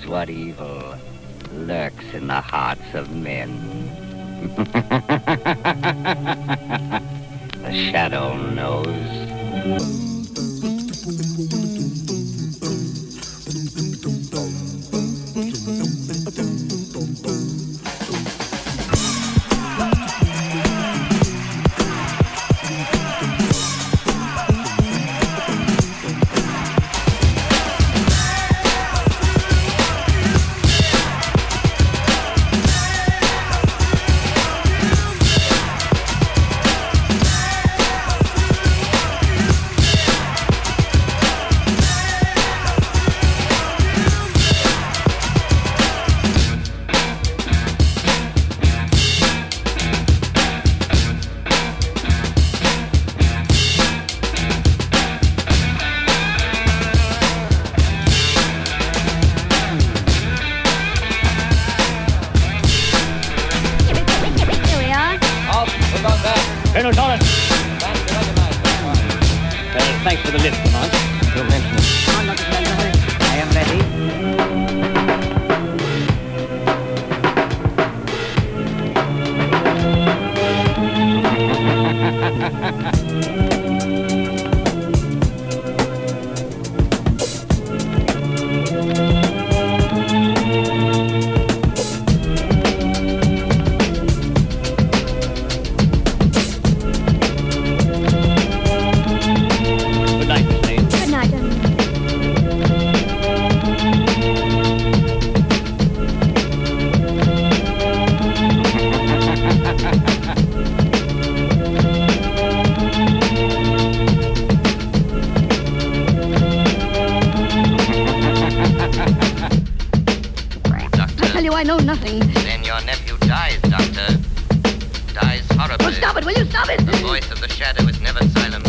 knows what evil lurks in the hearts of men. The shadow knows. Colonel Torrance. Thanks for the lift, Lamont. Don't mention it. On, Dr. Spencer. I am I know nothing. Then your nephew dies, Doctor. Dies horribly. Oh, stop it! Will you stop it? The voice of the shadow is never silent.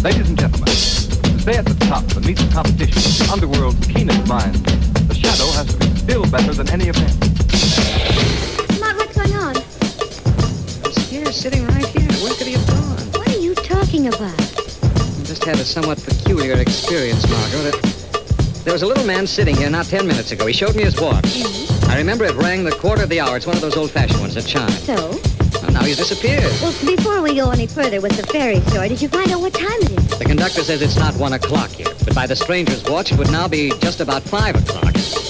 Ladies and gentlemen, to stay at the top and meet the competition, the underworld's keenest minds, the shadow has to be still better than any event. Lamont, what's going on? He's here, sitting right here. Where could he have gone? What are you talking about? I just had a somewhat peculiar experience, Margot. There was a little man sitting here not 10 minutes ago. He showed me his watch. Mm-hmm. I remember it rang the quarter of the hour. It's one of those old-fashioned ones that chime. So? Well, now he's disappeared. Well, before we go any further with the fairy story, did you find out what time it is? The conductor says it's not 1 o'clock yet, but by the stranger's watch, it would now be just about 5 o'clock. Listen,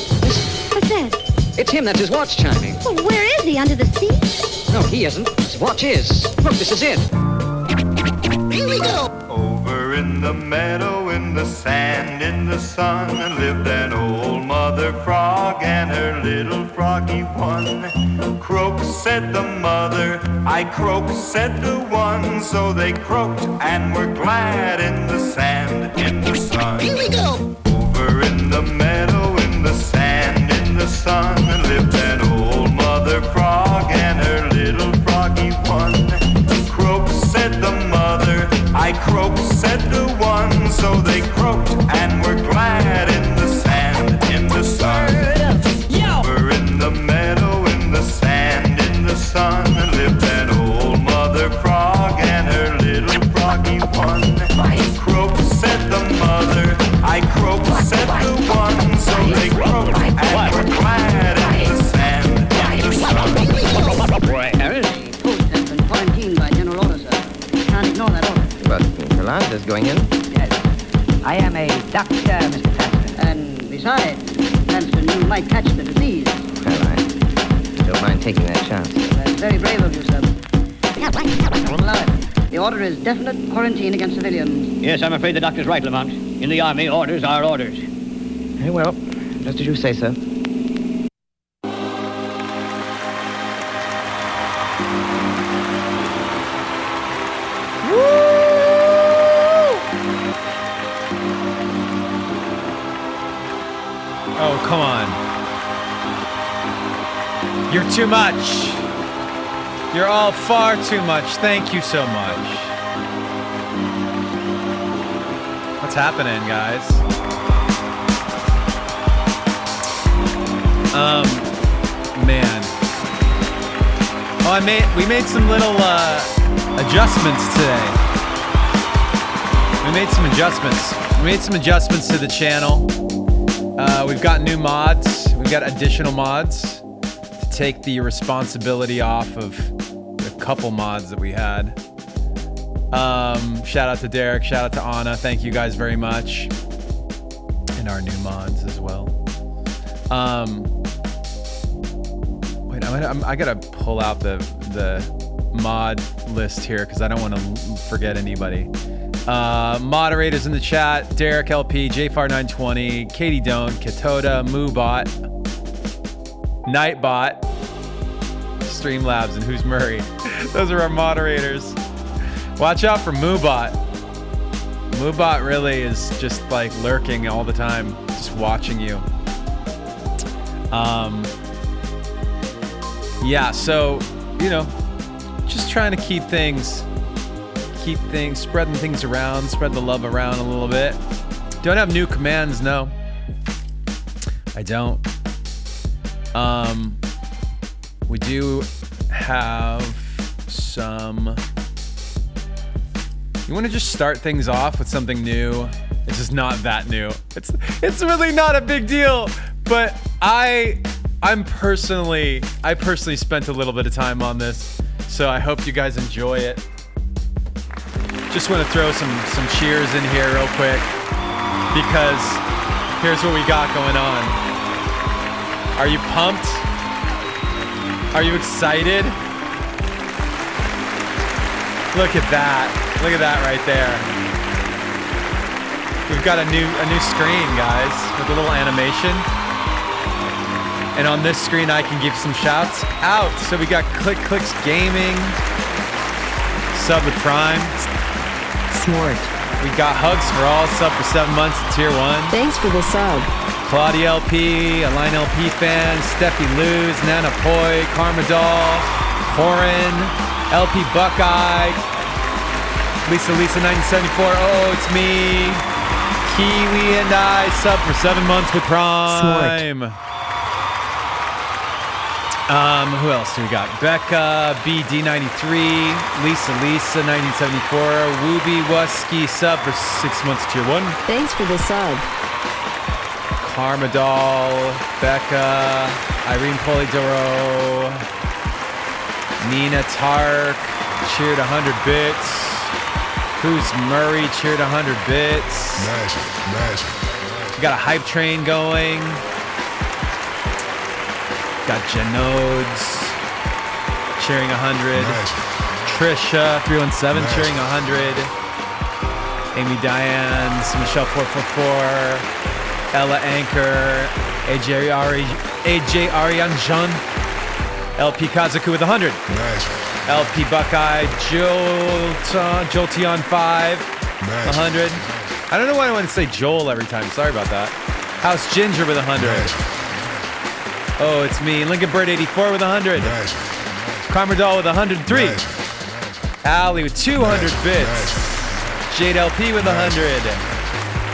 What's that? it's him. That's his watch chiming. Well, where is he? Under the seat? No, he isn't. His watch is. Look, this is it. Here we go. Over in the meadow, in the sand, in the sun, lived an old mother frog and her little froggy one. Croak, said the mother, I croak, said the one. So they croaked and were glad in the sand, in the sun. Here we go. Over in the meadow, in the sand, in the sun, lived an old mother frog and her little froggy one. Croak, said the mother, I croak, said the one. So they croaked and were glad in the sand, in the sun. Over in the meadow, in the sand, in the sun, lived an old mother frog and her little froggy one. Croak, said the mother, I croak, said the one. So they croaked and were glad in the sand, in the sun. Harris? The post has been quarantined by general order, sir. Can't ignore that order. But Gallant is going in. Yes. I am a doctor, Mr. Pastor. And besides, Hanson, you might catch the disease. Well, I don't mind taking that chance. That's Very brave of you, sir. I won't allow it. The order is definite quarantine against civilians. Yes, I'm afraid the doctor's right, Lamont. In the Army, orders are orders. Very well. Just as you say, sir. Oh, come on. You're too much. You're all far too much. Thank you so much. What's happening, guys? Man. Oh, we made some little adjustments today. We made some adjustments to the channel. We've got new mods. We've got additional mods to take the responsibility off of the couple mods that we had. Shout out to Derek. Shout out to Anna. Thank you guys very much. And our new mods as well. Wait, I gotta pull out the mod list here because I don't want to forget anybody. Moderators in the chat: Derek LP, JFar920, Katie Doan, Katoda, Moobot, Nightbot, Streamlabs, and Who's Murray. Those are our moderators. Watch out for Moobot. Moobot really is just like lurking all the time, just watching you. Yeah, so, you know, just trying to keep things, spreading things around, spread the love around a little bit. Don't have new commands, no. I don't. We do have some. You want to just start things off with something new? It's just not that new. It's really not a big deal, but I personally spent a little bit of time on this, so I hope you guys enjoy it. Just want to throw some cheers in here real quick, because here's what we got going on. Are you pumped? Are you excited? Look at that. Look at that right there. We've got a new screen, guys, with a little animation. And on this screen, I can give some shouts out. So we got Clicks Gaming, sub with Prime. Smart. We got Hugs for All, sub for 7 months at Tier 1. Thanks for the sub. Claudia LP, Align LP fan, Steffi Luz, Nana Poi, Carmadol, Corin, LP Buckeye, Lisa 1974, oh, it's me. Kiwi and I sub for 7 months with Prime. Smart. Who else do we got? Becca, BD93, Lisa 1974, Wooby Wusky sub for 6 months Tier 1. Thanks for the sub. Carmadol, Becca, Irene Polidoro, Nina Tark, cheered 100 bits. Who's Murray, cheered 100 bits. Magic. We got a hype train going. Got Genodes cheering 100. Trisha 317 cheering 100. Amy Diane, Michelle 444. Ella Anchor, AJ Arianjan, LP Kazaku with 100. LP Buckeye, Jolteon 5, 100. I don't know why I want to say Joel every time. Sorry about that. House Ginger with 100. Oh, it's me. Lincoln Bird 84 with 100. Carmadol with 103. Allie with 200 bits. Jade LP with 100.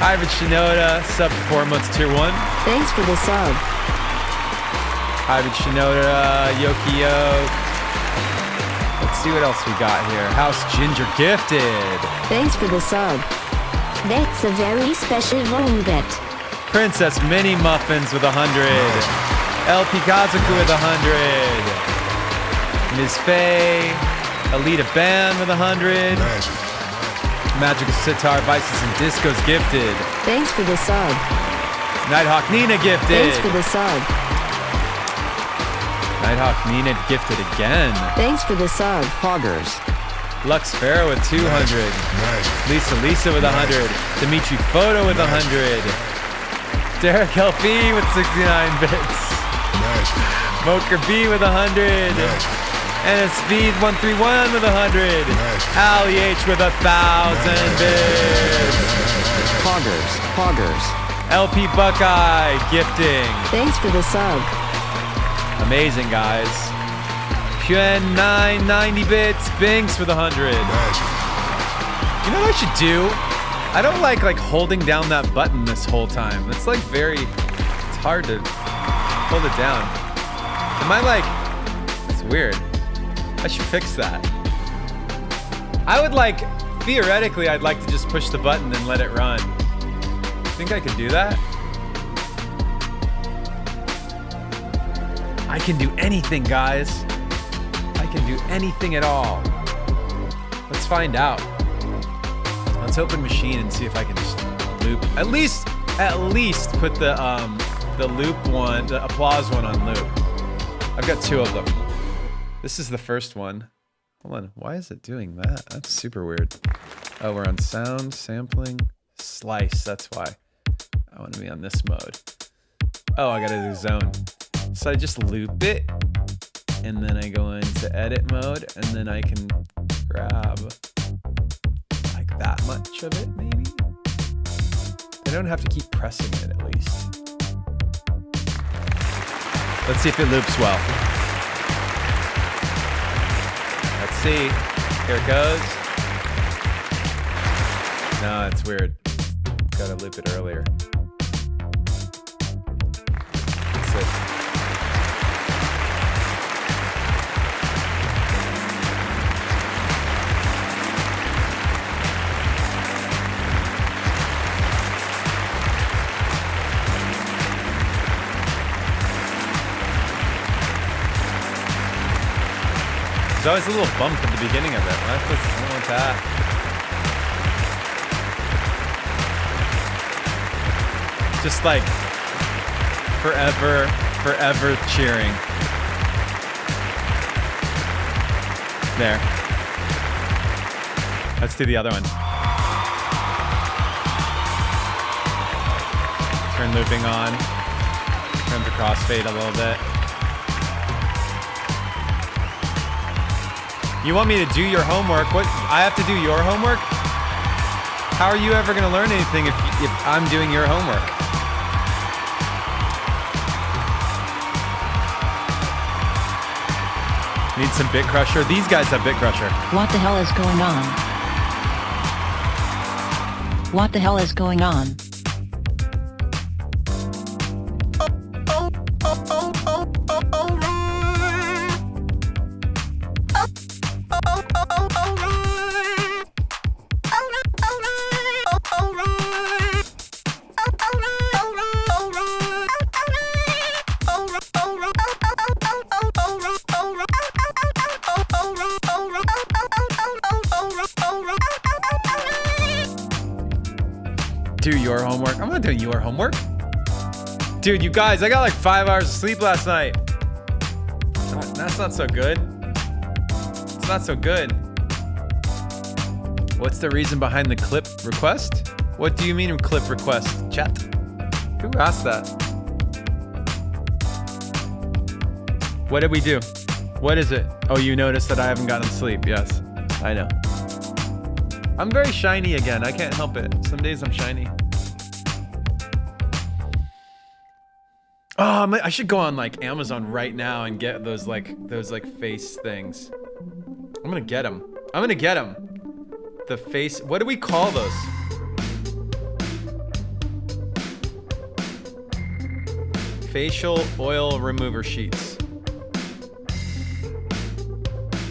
Ivan Shinoda, sub for 4 months Tier 1. Thanks for the sub. Ivan Shinoda, Yoki Yoke. Let's see what else we got here. House Ginger gifted. Thanks for the sub. That's a very special wombat. Princess Mini Muffins with 100. LP Kazaku with 100. Ms. Faye, Alita Bam with 100. Magical Sitar, Vices, and Discos gifted. Thanks for the sub. Nighthawk Nina gifted. Thanks for the sub. Nighthawk Nina gifted again. Thanks for the sub. Poggers. Lux Farah with 200. Lisa with 100. Dimitri Photo with 100. Derek LP with 69 bits. Moker B with 100. And Speed 131 with 100. Ali H with 1,000 bits. Poggers. LP Buckeye gifting. Thanks for the sub. Amazing, guys. Puen 990 bits. Binks with 100. You know what I should do? I don't like holding down that button this whole time. It's like it's hard to hold it down. Am I it's weird. I should fix that. I would theoretically, I'd like to just push the button and let it run. Think I can do that? I can do anything, guys. I can do anything at all. Let's find out. Let's open machine and see if I can just loop. At least put the loop one, the applause one on loop. I've got 2 of them. This is the first one. Hold on, why is it doing that? That's super weird. Oh, we're on sound, sampling, slice, that's why. I want to be on this mode. Oh, I gotta do zone. So I just loop it, and then I go into edit mode, and then I can grab that much of it, maybe? I don't have to keep pressing it, at least. Let's see if it loops well. Let's see. Here it goes. No, it's weird. Gotta loop it earlier. That's it. There's always a little bump at the beginning of it. I don't want that. Just forever cheering. There. Let's do the other one. Turn looping on. Turn the crossfade a little bit. You want me to do your homework? What? I have to do your homework? How are you ever going to learn anything if I'm doing your homework? Need some Bit Crusher? These guys have Bit Crusher. What the hell is going on? What the hell is going on? Do your homework. I'm not doing your homework. Dude, you guys, I got 5 hours of sleep last night. That's not so good. It's not so good. What's the reason behind the clip request? What do you mean clip request, chat? Who asked that? What did we do? What is it? Oh, you noticed that I haven't gotten sleep. Yes, I know. I'm very shiny again. I can't help it. Some days I'm shiny. Oh, I should go on Amazon right now and get those face things. I'm gonna get them. The face. What do we call those? Facial oil remover sheets.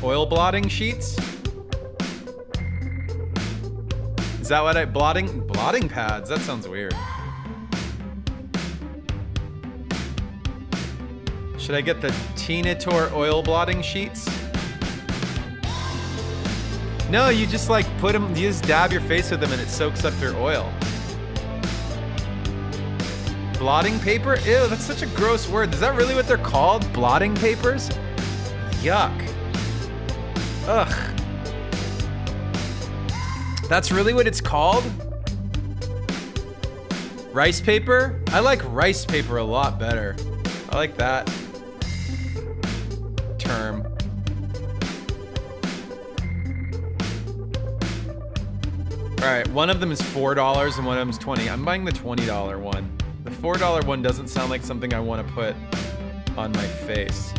Oil blotting sheets? Is that what blotting pads? That sounds weird. Should I get the Tinator oil blotting sheets? No, you just put them, you just dab your face with them and it soaks up your oil. Blotting paper? Ew, that's such a gross word. Is that really what they're called? Blotting papers? Yuck. Ugh. That's really what it's called? Rice paper? I like rice paper a lot better. I like that term. All right, one of them is $4 and one of them is $20. I'm buying the $20 one. The $4 one doesn't sound like something I want to put on my face.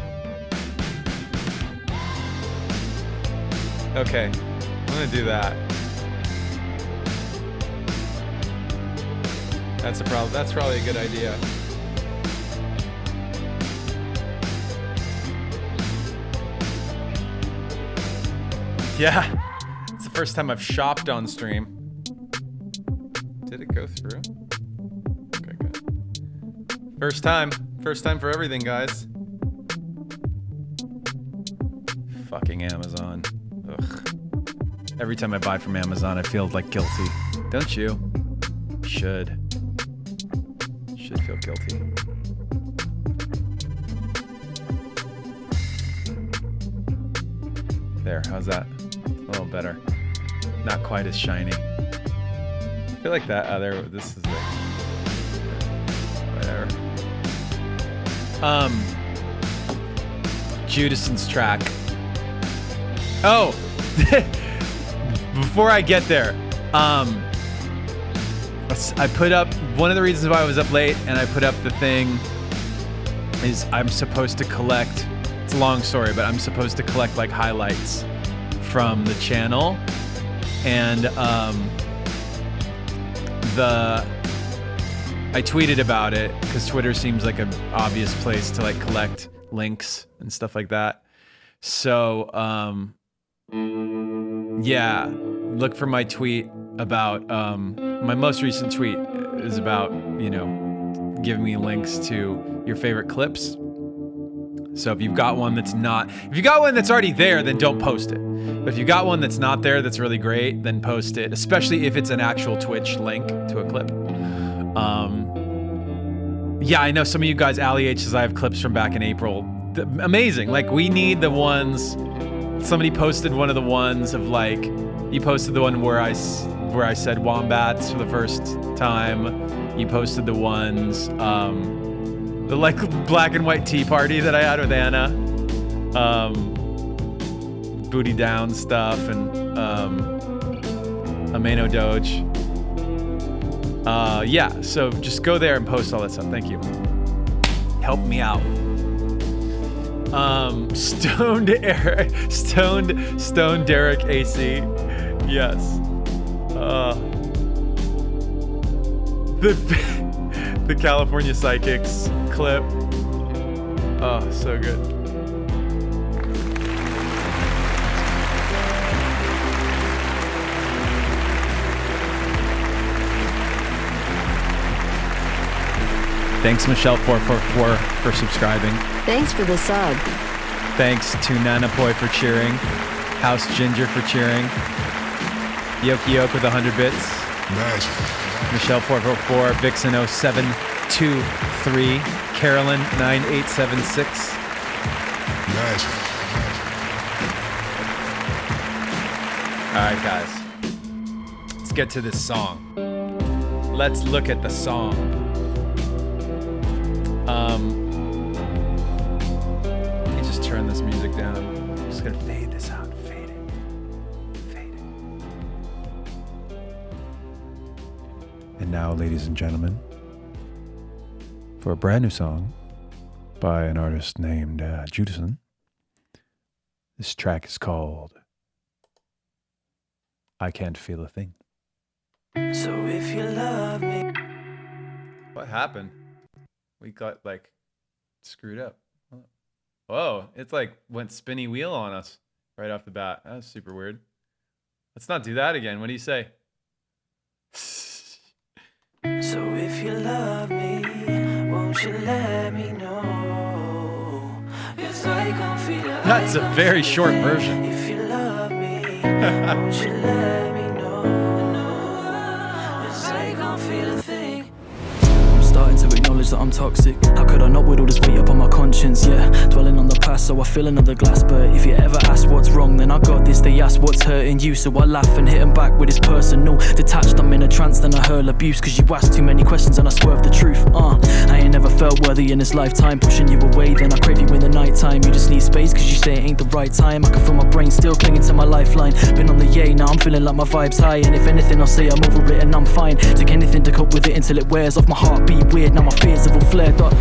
Okay, I'm gonna do that. That's probably a good idea. Yeah, it's the first time I've shopped on stream. Did it go through? Okay, good. First time for everything, guys. Fucking Amazon. Ugh. Every time I buy from Amazon, I feel like guilty. Don't you? Should feel guilty. There, how's that? A little better. Not quite as shiny. I feel like that other, this is like, whatever. Judison's track. Oh, before I get there, I put up, one of the reasons why I was up late and I put up the thing is I'm supposed to collect, it's a long story, but I'm supposed to collect like highlights from the channel. And I tweeted about it because Twitter seems like an obvious place to like collect links and stuff like that. So yeah, look for my tweet about my most recent tweet is about, you know, giving me links to your favorite clips. So if you've got one that's not, if you got one that's already there, then don't post it. But if you got one that's not there that's really great, then post it, especially if it's an actual Twitch link to a clip. Yeah, I know some of you guys, Ali H says I have clips from back in April. Amazing. Like, we need the ones, somebody posted one of the ones of like, you posted the one where I said wombats for the first time. You posted the ones, the like black and white tea party that I had with Anna. Booty down stuff and Ameno Doge. Yeah, so just go there and post all that stuff. Thank you. Help me out. Stoned Derek AC. Yes. The California Psychics clip. Oh, so good. Thanks, Michelle444 for subscribing. Thanks for the sub. Thanks to Nanapoy for cheering. House Ginger for cheering. Yoki Yoke with 100 bits. Nice. Michelle444, Vixen0723, Carolyn9876. Nice. All right, guys. Let's get to this song. Let's look at the song. Let me just turn this music down. I'm just gonna fade this out. Fade it. Fade it. And now, ladies and gentlemen, for a brand new song by an artist named Judison. This track is called I Can't Feel a Thing. So if you love me. What happened? We got like screwed up. Whoa, it's like went spinny wheel on us right off the bat. That was super weird. Let's not do that again. What do you say? So if you love me, won't you let me know? 'Cause I can feel it. That's a very short version. If you love me, won't you let me know? 'Cause I can't feel a thing. I'm starting to acknowledge that I'm toxic? How could I not with all this weight up on my conscience? Yeah, dwelling on the past, so I fill another glass. But if you ever ask what's wrong, then I got this. They ask what's hurting you, so I laugh and hit them back with this personal. Detached, I'm in a trance, then I hurl abuse. Cause you ask too many questions and I swerve the truth. I ain't never felt worthy in this lifetime. Pushing you away, then I crave you in the night time. You just need space cause you say it ain't the right time. I can feel my brain still clinging to my lifeline. Been on the yay, now I'm feeling like my vibe's high. And if anything I'll say I'm over it and I'm fine. Take anything to cope with it until it wears off. My heartbeat weird, now my fears have all flared up.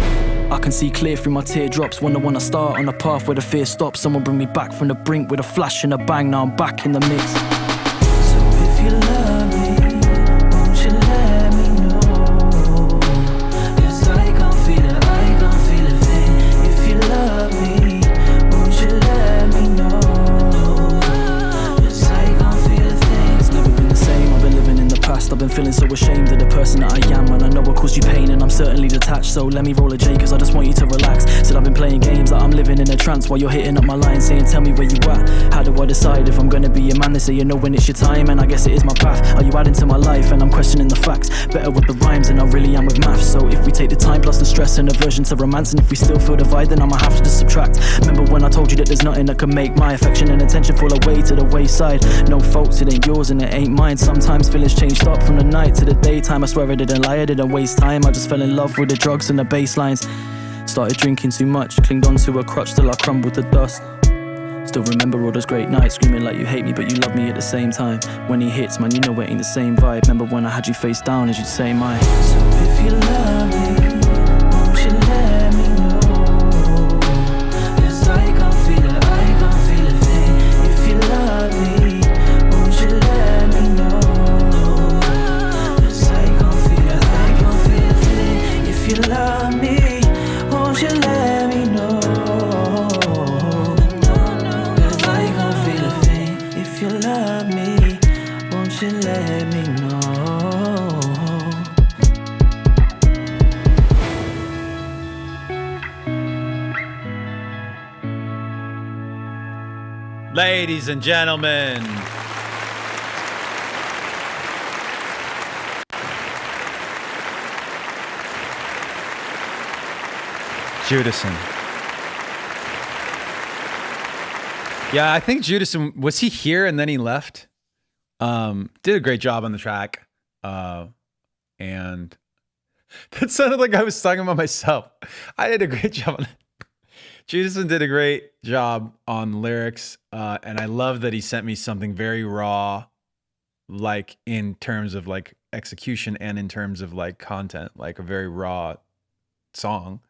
I can see clear through my teardrops. Wonder when I start on a path where the fear stops. Someone bring me back from the brink with a flash and a bang. Now I'm back in the mix. So if you love me, won't you let me know? Cause I can't feel it, I can't feel a thing. If you love me, won't you let me know? Cause I can't feel a thing. It's never been the same, I've been living in the past. I've been feeling so ashamed of the person that I am. And I know I caused you pain and I'm certainly detached. So let me roll a J cause I just want you to relax. Said I've been playing games that I'm living in a trance. While you're hitting up my line saying tell me where you at. How do I decide if I'm gonna be your man? They say you know when it's your time, and I guess it is my path. Are you adding to my life? And I'm questioning the facts. Better with the rhymes than I really am with maths. So if we take the time plus the stress and aversion to romance, and if we still feel divide, then I'ma have to just subtract. Remember when I told you that there's nothing that can make my affection and attention fall away to the wayside? No faults, it ain't yours and it ain't mine. Sometimes feelings changed up from the night to the daytime. I swear I didn't lie, I didn't waste time. I just fell in love with the drugs and the bass lines. Started drinking too much, clinged onto a crutch till I crumbled to dust. Still remember all those great nights, screaming like you hate me but you love me at the same time. When he hits, man, you know it ain't the same vibe. Remember when I had you face down as you'd say mine. So if you love me, won't you let me know? Cause I can't feel it, I can't feel a thing. If you love me, won't you let me know? Cause I can't feel it, I can't feel a thing. If you love me, won't you let me know? Cause I can't feel a thing. If you love me, won't you let me know? Ladies and gentlemen, Judison. Yeah, I think Judison, was he here and then he left? Did a great job on the track. And that sounded like I was talking about myself. I did a great job on it. Judison did a great job on lyrics. And I love that he sent me something very raw, like in terms of like execution and in terms of like content, like a very raw song.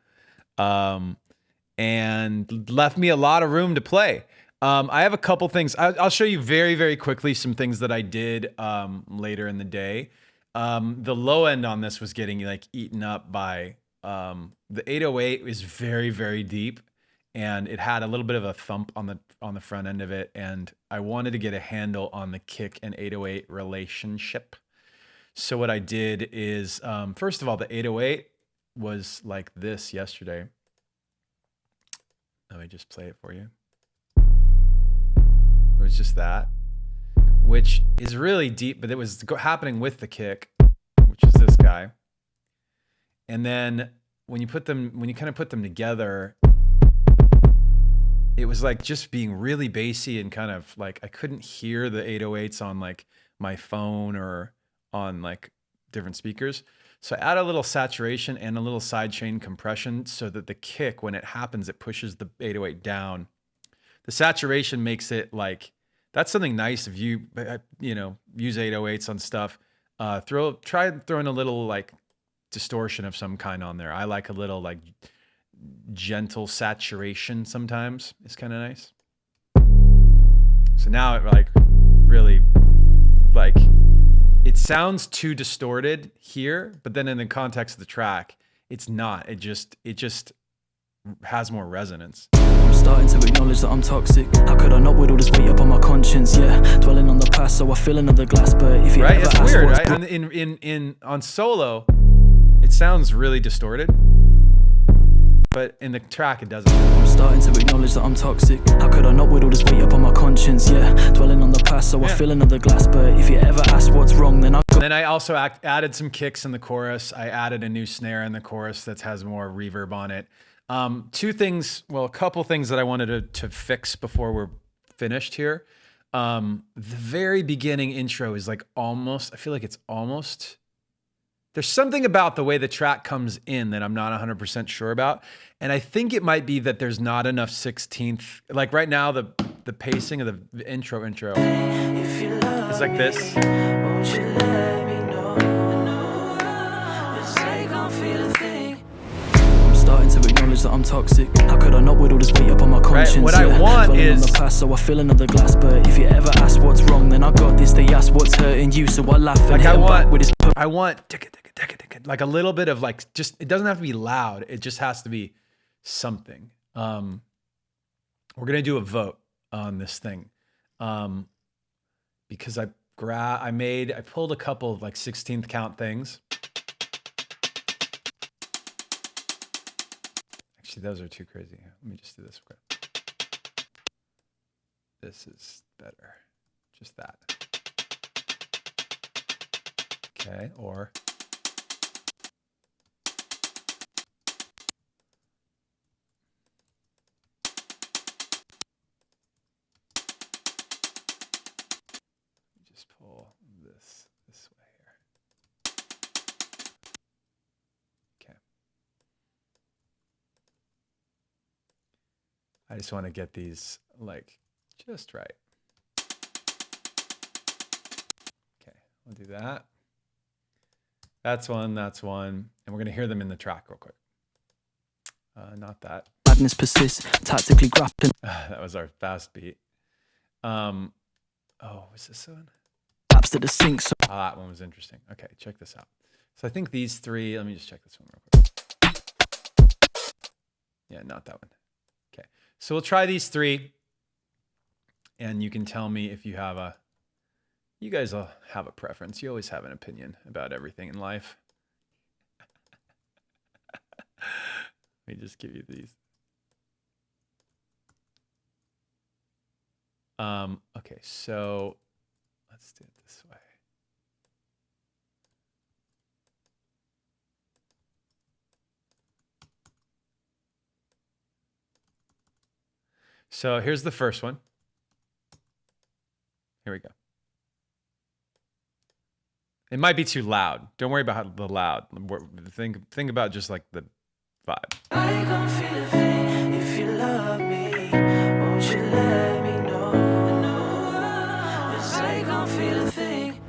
And left me a lot of room to play. I have a couple things. I'll show you very, very quickly some things that I did later in the day. The low end on this was getting like eaten up by the 808 is very, very deep, and it had a little bit of a thump on the front end of it, and I wanted to get a handle on the kick and 808 relationship. So what I did is, first of all, the 808 was like this yesterday. Let me just play it for you. It was just that, which is really deep, but it was happening with the kick, which is this guy. And then when you kind of put them together, it was like just being really bassy and kind of like, I couldn't hear the 808s on like my phone or on like different speakers. So I add a little saturation and a little sidechain compression so that the kick, when it happens, it pushes the 808 down. The saturation makes it like, that's something nice if you use 808s on stuff. Try throwing a little like distortion of some kind on there. I like a little like gentle saturation sometimes. It's kind of nice. So now it like really like, it sounds too distorted here, but then in the context of the track, it's not. It just has more resonance. I'm starting to acknowledge that I'm toxic. How could I not with all this weight up on my conscience? Yeah, dwelling on the past, so I fill another glass. But if you right, ever it's ask weird, what's right? On solo, it sounds really distorted, but in the track it doesn't. I'm starting to acknowledge that I'm toxic. How could I not with all this weight up on my conscience? Yeah, dwelling on the past, so I fill another glass. But if you ever ask what's wrong, then I go then I also added some kicks in the chorus. I added a new snare in the chorus that has more reverb on it. A couple things that I wanted to fix before we're finished here. The very beginning intro is like almost, I feel like it's almost, there's something about the way the track comes in that I'm not 100% sure about. And I think it might be that there's not enough 16th, like right now, the pacing of the intro is like this. Starting to acknowledge that I'm toxic. How could I not with all this weight up on my conscience? Right, what I want Dwelling is on the past, so I fill another glass. But if you ever ask what's wrong, then I got this. They ask what's hurting you, so I laugh and like hit 'em back with this. I want like a little bit of like, just, it doesn't have to be loud. It just has to be something. We're gonna do a vote on this thing, because I pulled a couple of like 16th count things. Actually, those are too crazy. Let me just do this real quick. This is better. Just that. Okay, or just pull this way here. Okay. I just want to get these like just right. Okay, we'll do that. That's one, and we're gonna hear them in the track real quick. Not that. Madness persists, tactically grappling. That was our fast beat. Oh, was this one? Taps to the sink. So that one was interesting. Okay, check this out. So I think these three, let me just check this one real quick. Yeah, not that one. Okay, so we'll try these three, and you can tell me if you have you guys will have a preference. You always have an opinion about everything in life. Let me just give you these. Okay, so let's do it this way. So here's the first one. Here we go. It might be too loud. Don't worry about the loud. Think about just like the vibe. I can't feel a thing. If you love me, won't you let me know? 'Cause I can't feel a thing.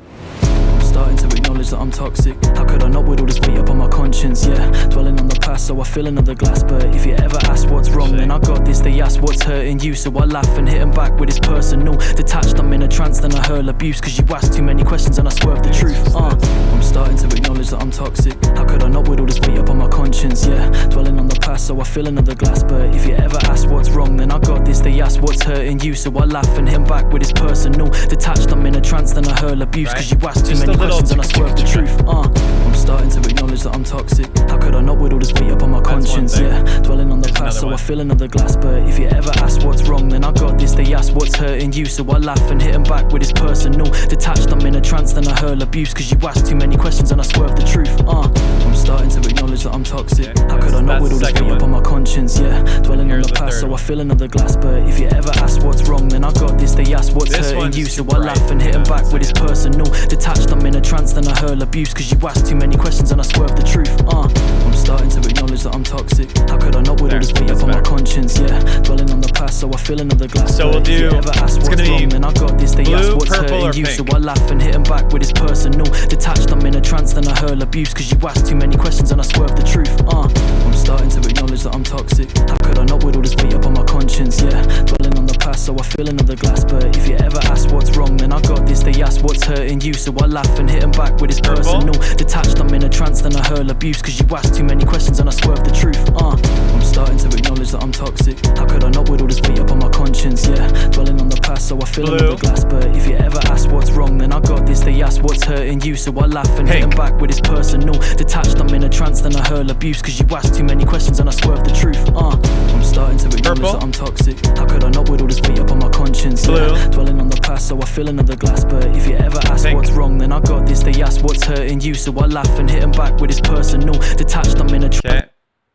I'm starting to acknowledge that I'm toxic. How could I not with all this weight up on my conscience? Yeah, dwelling on the past, so I fill another glass. But if you ever ask what's wrong, then I got this. They ask what's hurting you, so I laugh and hit 'em back with this personal. Detached, I'm in a trance, then I hurl abuse. 'Cause you ask too many questions and I swerve the truth. I'm starting to acknowledge that I'm toxic. How could I not with all this weight up on my conscience? Yeah, dwelling on the past, so I fill another glass. But if you ever ask what's wrong, then I got this. They ask what's hurting you, so I laugh and hit 'em back with this personal. Detached, I'm in a trance, then I hurl abuse. 'Cause you ask too many questions and I swerve the truth. I'm starting to acknowledge that I'm toxic. How could I not with all this weight up on my conscience? Yeah, dwelling on the past, so I fill another glass. But if you ever ask what's wrong, then I got this. They ask what's hurting you, so I laugh and hit 'em back with this personal. Detached, I'm in a trance, then I hurl abuse. 'Cause you ask too many questions and I swerve the truth. I'm starting to acknowledge that I'm toxic. How could I not with all this weight up on my conscience? Yeah, dwelling on the past, so I fill another glass. But if you ever ask what's wrong, then I got this. They ask what's hurting you, so I laugh and hit 'em back with this personal. Detached, I'm in a trance, then I hurl abuse. 'Cause you ask too many questions and I swerve the truth. I'm starting to acknowledge that I'm toxic. How could I not with all this weight up on my conscience? Yeah, dwelling on the past, so I fill another glass. So we'll do. If you ever ask what's wrong, then I got this. They ask what's hurting you, so I laugh and hit 'em back with this personal. Detached, I'm in a trance, then I hurl abuse. 'Cause you ask too many questions and I swerve the truth. I'm starting to acknowledge that I'm toxic. How could I not with all this weight up on my conscience? Yeah, dwelling on the past, so I fill another glass. But if you ever ask what's wrong, then I got this. They ask what's hurting you, so I laugh and hit 'em back with this personal. Detached, I'm in a trance, then I hurl abuse. 'Cause you ask too many questions and I swerve the truth. I'm starting to acknowledge that I'm toxic. How could I not with all this weight up on my conscience? Yeah, dwelling on the past. past, so I fill Blue. another glass. But if you ever ask what's wrong, then I got this. They ask what's hurting you, so I laugh and hit them back with this personal. Detached, I'm in a trance, then I hurl abuse. Cause you ask too many questions and I swerve the truth. I'm starting to acknowledge that I'm toxic. How could I not with all this beat up on my conscience? Yeah. Dwelling on the past, so I fill another glass. But if you ever ask what's wrong, then I got this. They ask what's hurting you, so I laugh and hit them back with this personal. Detached, I'm in a trance. Okay,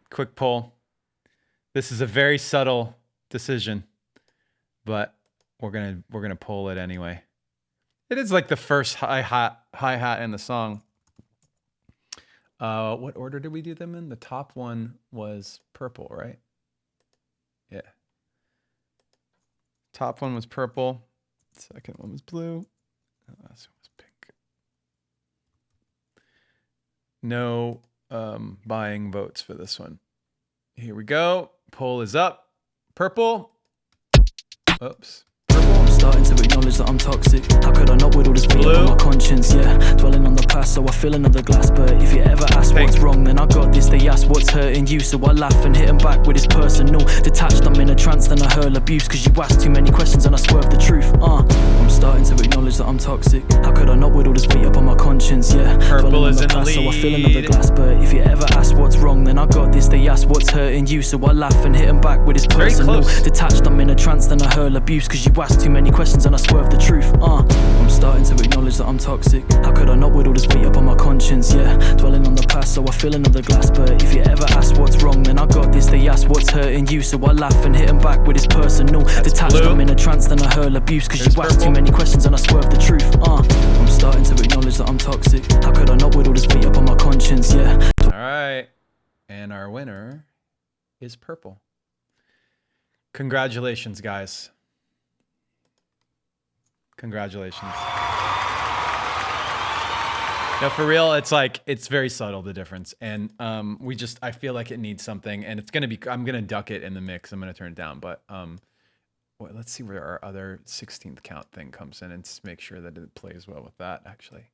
quick poll. This is a very subtle decision, but we're gonna pull it anyway. It is like the first hi hat in the song. What order did we do them in? The top one was purple, right? Yeah. Top one was purple. Second one was blue. The last one was pink. No buying votes for this one. Here we go. Poll is up. Purple. Oops. I'm starting to acknowledge that I'm toxic. How could I not with all this beat on my conscience? Yeah, dwelling on the past, so I fill another glass. But if you ever ask what's wrong, then I got this. They ask what's hurting you, so I laugh and hit them back with this personal. Detached, I'm in a trance, then I hurl abuse. Cause you ask too many questions and I swerve the truth. I'm starting to acknowledge that I'm toxic. How could I not with all this beat up on my conscience? Yeah, purple is in the lead, so I fill another glass. But if you ever ask what's wrong, then I got this. They ask what's hurting you, so I laugh and hit them back with this personal. Detached, I'm in a trance, then I hurl abuse. Cause you ask too many questions and I swerve the truth. I'm starting to acknowledge that I'm toxic. How could I not with all this beat up on my conscience? Yeah, dwelling on the past, so I fill another glass. But if you ever ask what's wrong, then I got this. They ask what's hurting you, so I laugh and hit them back with this personal. Detached, I'm in a trance, then I hurl abuse. Cause you ask too many questions and I swerve the truth. I'm starting to acknowledge that I'm toxic. How could I not with all this beat up on my conscience? Yeah. All right, and our winner is purple. Congratulations, guys. Congratulations. No, for real, it's like, it's very subtle, the difference. And I feel like it needs something, and it's gonna be, I'm gonna duck it in the mix. I'm gonna turn it down, but let's see where our other 16th count thing comes in and just make sure that it plays well with that, actually.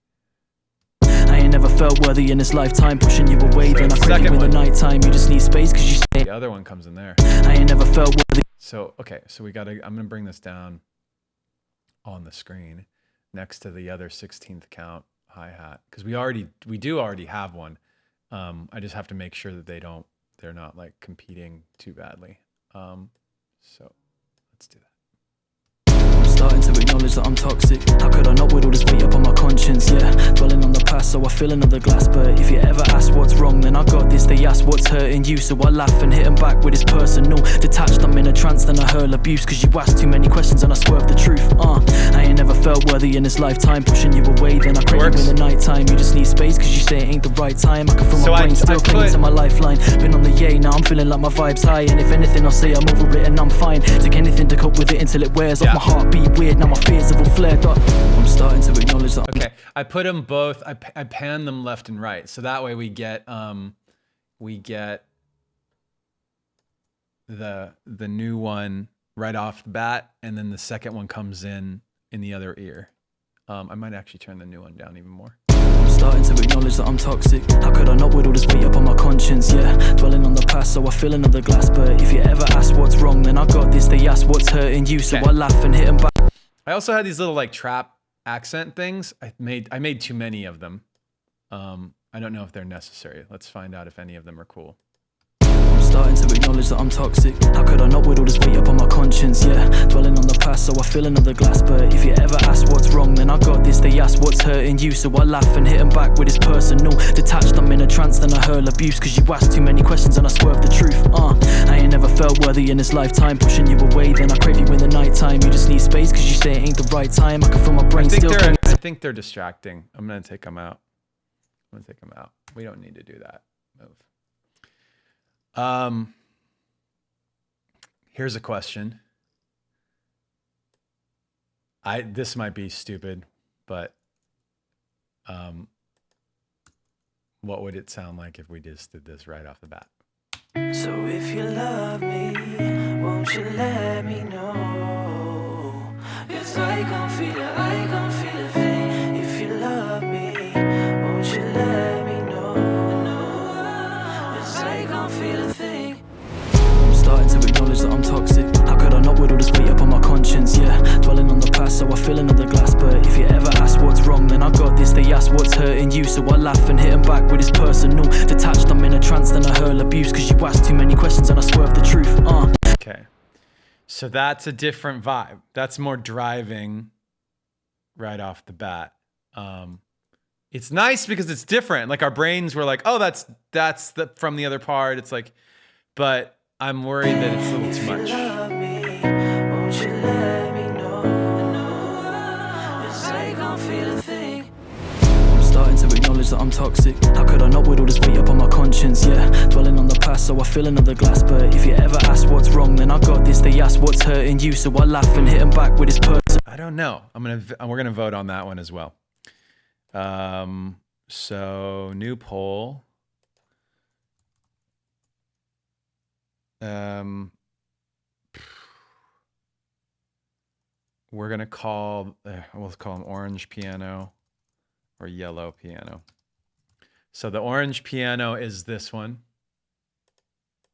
I ain't never felt worthy in this lifetime, pushing you away, then I crave you in the nighttime. You just need space cause you say. The other one comes in there. I ain't never felt worthy. So, okay, so I'm gonna bring this down on the screen next to the other 16th count hi-hat, because we do already have one. I just have to make sure that they're not like competing too badly. So let's do that. Starting to acknowledge that I'm toxic. How could I not with all this beat up on my conscience? Yeah, dwelling on the past, so I fill another glass. But if you ever ask what's wrong, then I got this. They ask what's hurting you, so I laugh and hit them back with this personal. Detached, I'm in a trance, then I hurl abuse. Cause you ask too many questions and I swerve the truth. I ain't never felt worthy in this lifetime, pushing you away, then I crave you in the nighttime. You just need space cause you say it ain't the right time. I can feel my brain still clinging to my lifeline. Been on the yay, now I'm feeling like my vibe's high. And if anything I'll say I'm over it and I'm fine. Take anything to cope with it until it wears off. My heartbeat weird, now my fears have all flared up. I'm starting to acknowledge that. Okay, I put them both, I pan them left and right, so that way we get the new one right off the bat, and then the second one comes in the other ear. I might actually turn the new one down even more. I'm starting to acknowledge that I'm toxic. How could I not with all this beat up on my conscience? Yeah, dwelling on the past, so I fill another glass. But if you ever ask what's wrong, then I got this. They ask what's hurting you, so I laugh and hit them back. I also had these little like trap accent things. I made too many of them. I don't know if they're necessary. Let's find out if any of them are cool. I'm starting to acknowledge that I'm toxic. How could I not with all this beat up on my conscience? Yeah, dwelling on the past, so I fill another glass. But if you ever ask what's wrong, then I got this. They ask what's hurting you, so I laugh and hit them back with this personal. Detached, I'm in a trance, then I hurl abuse. Cause you ask too many questions and I swerve the truth. I ain't never felt worthy in this lifetime, pushing you away, then I crave you in the nighttime. You just need space cause you say it ain't the right time. I can feel my brain still. I think they're distracting. I'm gonna take them out. We don't need to do that move. Here's a question. This might be stupid, but what would it sound like if we just did this right off the bat? So if you love me, won't you let me know? Cause I can feel a thing. If you love me, won't you let me know? Cause I can't feel a thing. I'm starting to acknowledge that I'm toxic. How could I not with all this beat up on my conscience? Yeah, dwelling laugh and hit him back with his personal. Detached, I'm in a trance, then I hurl abuse, cause you ask too many questions and I swerve the truth. Okay. So that's a different vibe. That's more driving right off the bat. It's nice because it's different. Like our brains were like, oh, that's the from the other part. It's like, but I'm worried that it's a little too much. Starting to acknowledge that I'm toxic. How could I not with all this weight up on my conscience? Yeah, dwelling on the past, so I fill another glass. But if you ever ask what's wrong, then I got this. They ask what's hurting you, so I laugh and hit him back with his person. I don't know. We're gonna vote on that one as well. So new poll. We're gonna call we'll call them orange piano or yellow piano. So the orange piano is this one.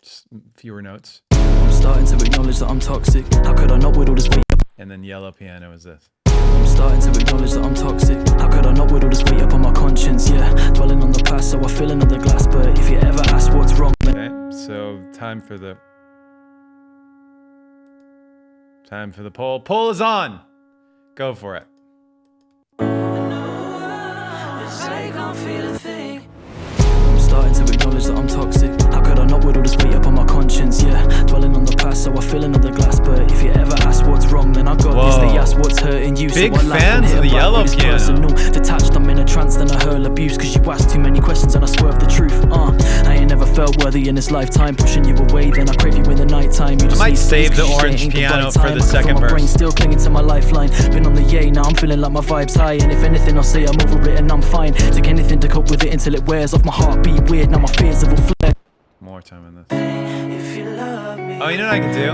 Just fewer notes. I'm starting to acknowledge that I'm toxic. How could I not with all this weight up? And then yellow piano is this. I'm starting to acknowledge that I'm toxic. How could I not with all this weight up on my conscience? Yeah, dwelling on the past, so I fill another glass. But if you ever ask what's wrong, okay, so time for the poll. Poll is on. Go for it. I'm starting to acknowledge that I'm toxic. How could I not with all this weight up on my conscience? Yeah, dwelling on the past, so I fill another glass. But if you ever ask what's wrong, then I got this. They ask what's hurting you. Big so I laugh fans and hit of the back yellow with his piano. personal. Detached, I'm in a trance, then I hurl abuse, cause you ask too many questions and I swerve the truth. I ain't never felt worthy in this lifetime. Pushing you away, then I crave you in the night time. You just I might need save space, the 'cause you say orange it ain't piano right for time. the I can second feel my brain verse. still clinging to my lifeline. Been on the yay, now I'm feeling like my vibe's high. And if anything I'll say I'm over it and I'm fine. Take anything to cope with it until it wears off. My heartbeat weird, now my fears have all fled. More time in this. Oh, you know what I can do?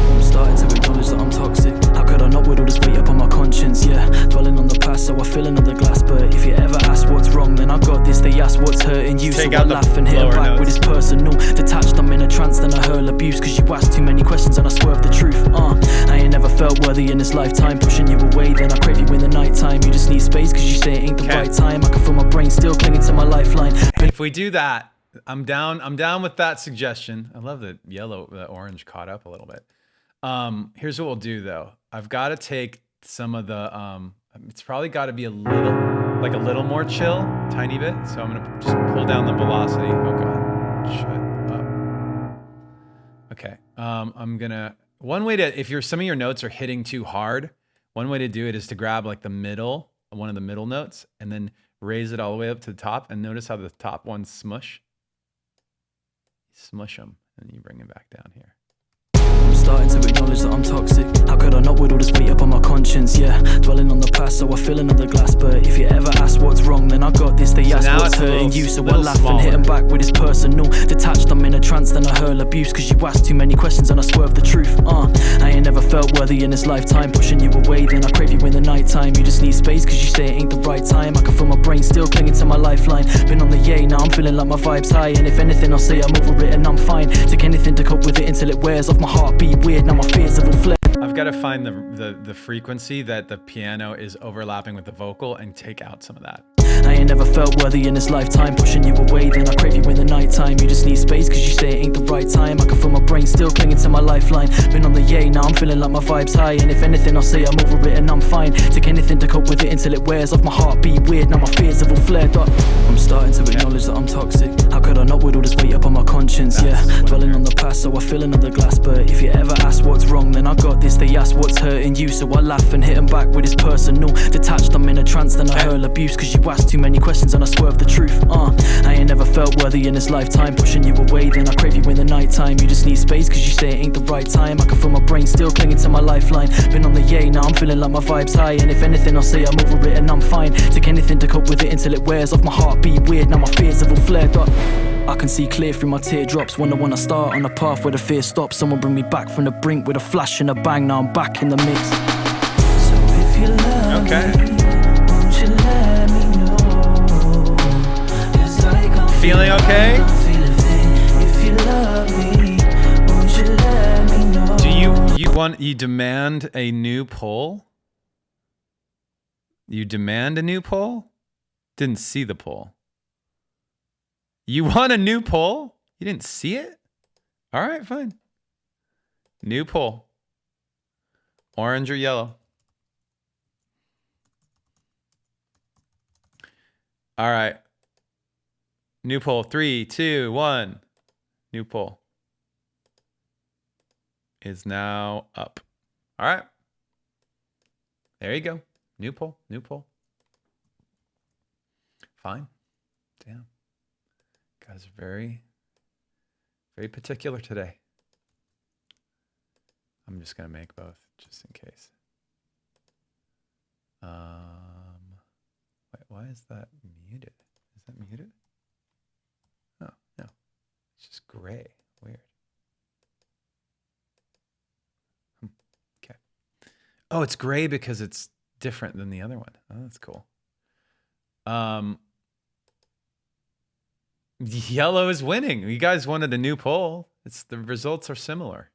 I'm starting to acknowledge that I'm toxic. How could I not with all this weight up on my conscience? Yeah, dwelling on the past, so I fill another glass. But if you ever ask what's wrong, then I got this. They ask what's hurting you, so I laugh and hit him back with his personal. Detached, I'm in a trance, then I hurl abuse, cause you ask too many questions and I swerve the truth. I ain't never felt worthy in this lifetime. Pushing you away, then I crave you in the night time. You just need space, cause you say it ain't the right time. I can feel my brain still clinging to my lifeline. If we do that, I'm down with that suggestion. I love the orange caught up a little bit. Here's what we'll do though. I've got to take some of the it's probably got to be a little more chill, tiny bit. So I'm gonna just pull down the velocity. Oh god, shut up. Okay, I'm gonna one way to, if some of your notes are hitting too hard, one way to do it is to grab like one of the middle notes and then raise it all the way up to the top, and notice how the top ones smush them, and you bring them back down here. I'm starting to acknowledge that I'm toxic. How could I not with all this weight up on my conscience? Yeah, dwelling on the past, so I fill another glass. But if you ever ask what's wrong, then I got this. They ask what's hurting you, so I laugh and hit him back with his personal. Detached, I'm in a trance, then I hurl abuse, cause you ask too many questions and I swerve the truth. I ain't never felt worthy in this lifetime. Pushing you away, then I crave you in the night time. You just need space, cause you say it ain't the right time. I can feel my brain still clinging to my lifeline. Been on the yay, now I'm feeling like my vibe's high. And if anything I'll say I'm over it and I'm fine. Take anything to cope with it until it wears off. My heartbeat weird, now my fears have all fled. I've got to find the frequency that the piano is overlapping with the vocal and take out some of that. I ain't never felt worthy in this lifetime. Pushing you away, then I crave you in the night time. You just need space, cause you say it ain't the right time. I can feel my brain still clinging to my lifeline. Been on the yay, now I'm feeling like my vibe's high. And if anything I'll say I'm over it and I'm fine. Take anything to cope with it until it wears off. My heartbeat weird, now my fears have all flared up. I'm starting to acknowledge that I'm toxic. How could I not with all this weight up on my conscience? Yeah, dwelling on the past, so I fill another glass. But if you ever ask what's wrong, then I got this. They ask what's hurting you, so I laugh and hit him back with his personal. Detached, I'm in a trance, then I hurl abuse, cause you ask too many questions and I swerve the truth. I ain't never felt worthy in this lifetime. Pushing you away, then I crave you in the night time. You just need space, cause you say it ain't the right time. I can feel my brain still clinging to my lifeline. Been on the yay, now I'm feeling like my vibe's high. And if anything I'll say I'm over it and I'm fine. Take anything to cope with it until it wears off. My heartbeat weird, now my fears have all flared up. I can see clear through my teardrops. Wonder when I start on the path where the fear stops. Someone bring me back from the brink with a flash and a bang. Now I'm back in the mix. So if you love me, won't you let me know? Feeling okay? If you love me, won't you let me know? Do you demand a new poll? You demand a new poll? Didn't see the poll. You want a new poll? You didn't see it? All right, fine. New poll. Orange or yellow? All right. New poll. 3, 2, 1. New poll is now up. All right. There you go. New poll. New poll. Fine. Damn. Guys are very, very particular today. I'm just going to make both just in case. Wait, why is that muted? Is that muted? Oh, no. It's just gray. Weird. Okay. Oh, it's gray because it's different than the other one. Oh, that's cool. Yellow is winning. You guys wanted a new poll. The results are similar.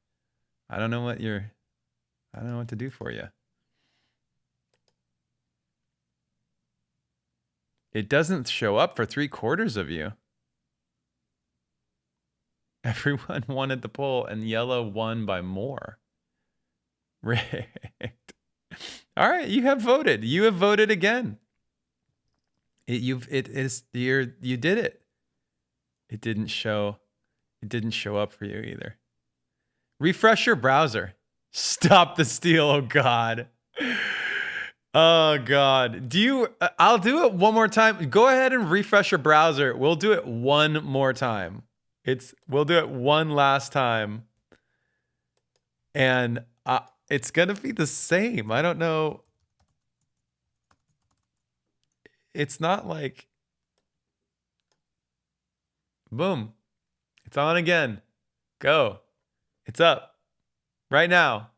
I don't know what to do for you. It doesn't show up for 3/4 of you. Everyone wanted the poll and yellow won by more. Rigged. All right, you have voted. You have voted again. You did it. It didn't show up for you either. Refresh your browser. Stop the steal. Oh God. Oh God. I'll do it one more time. Go ahead and refresh your browser. We'll do it one more time. We'll do it one last time. And it's going to be the same. I don't know. It's not like, boom. It's on again. Go. It's up right now.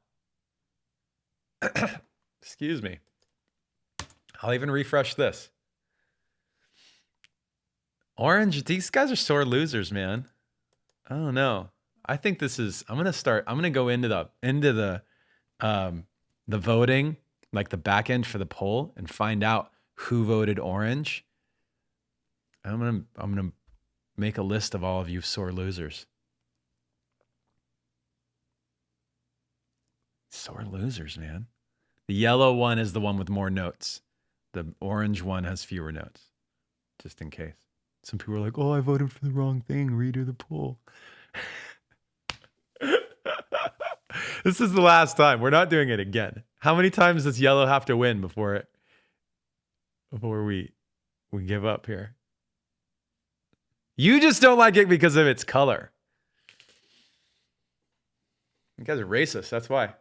Excuse me. I'll even refresh this. Orange, these guys are sore losers, man. I don't know. I think this is, I'm going to go into the voting, like the back end for the poll and find out who voted orange. I'm going to make a list of all of you sore losers. Sore losers, man. The yellow one is the one with more notes. The orange one has fewer notes, just in case. Some people are like, oh, I voted for the wrong thing. Redo the poll. This is the last time. We're not doing it again. How many times does yellow have to win before we give up here? You just don't like it because of its color. You guys are racist. That's why.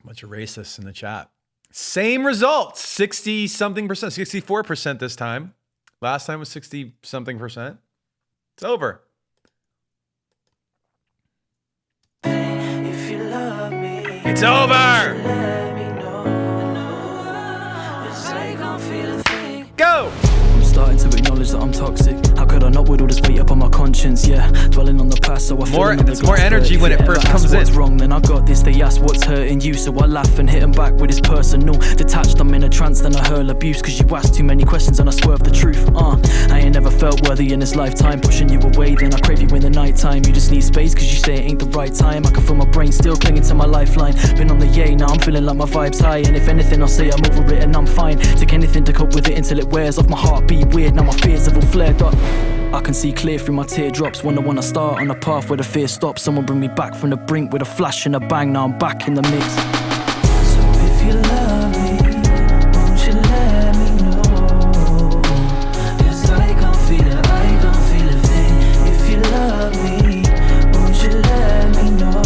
Bunch of racists in the chat. Same results. 60-something percent. 64% this time. Last time was 60-something percent. It's over. If you love me, it's over. Go. I'm starting to acknowledge that I'm toxic. How could I not with all this weight up on my conscience? Yeah, dwelling on the past, so I feel it's more energy when it first comes in. What's wrong? Then I got this. They ask what's hurting you, so I laugh and hit them back with this personal. Detached, I'm in a trance, then I hurl abuse. Cause you ask too many questions and I swerve the truth. I ain't never felt worthy in this lifetime. Pushing you away, then I crave you in the night time. You just need space cause you say it ain't the right time. I can feel my brain still clinging to my lifeline. Been on the yay, now I'm feeling like my vibe's high. And if anything I'll say I'm over it and I'm fine. Take anything to cope with it until it wears off. My heart beat weird, now my fears have all flared up. I can see clear through my teardrops. Wonder when I start on the path where the fear stops. Someone bring me back from the brink with a flash and a bang. Now I'm back in the mix. So if you love me, won't you let me know? Cause I can't feel a thing. If you love me, won't you let me know?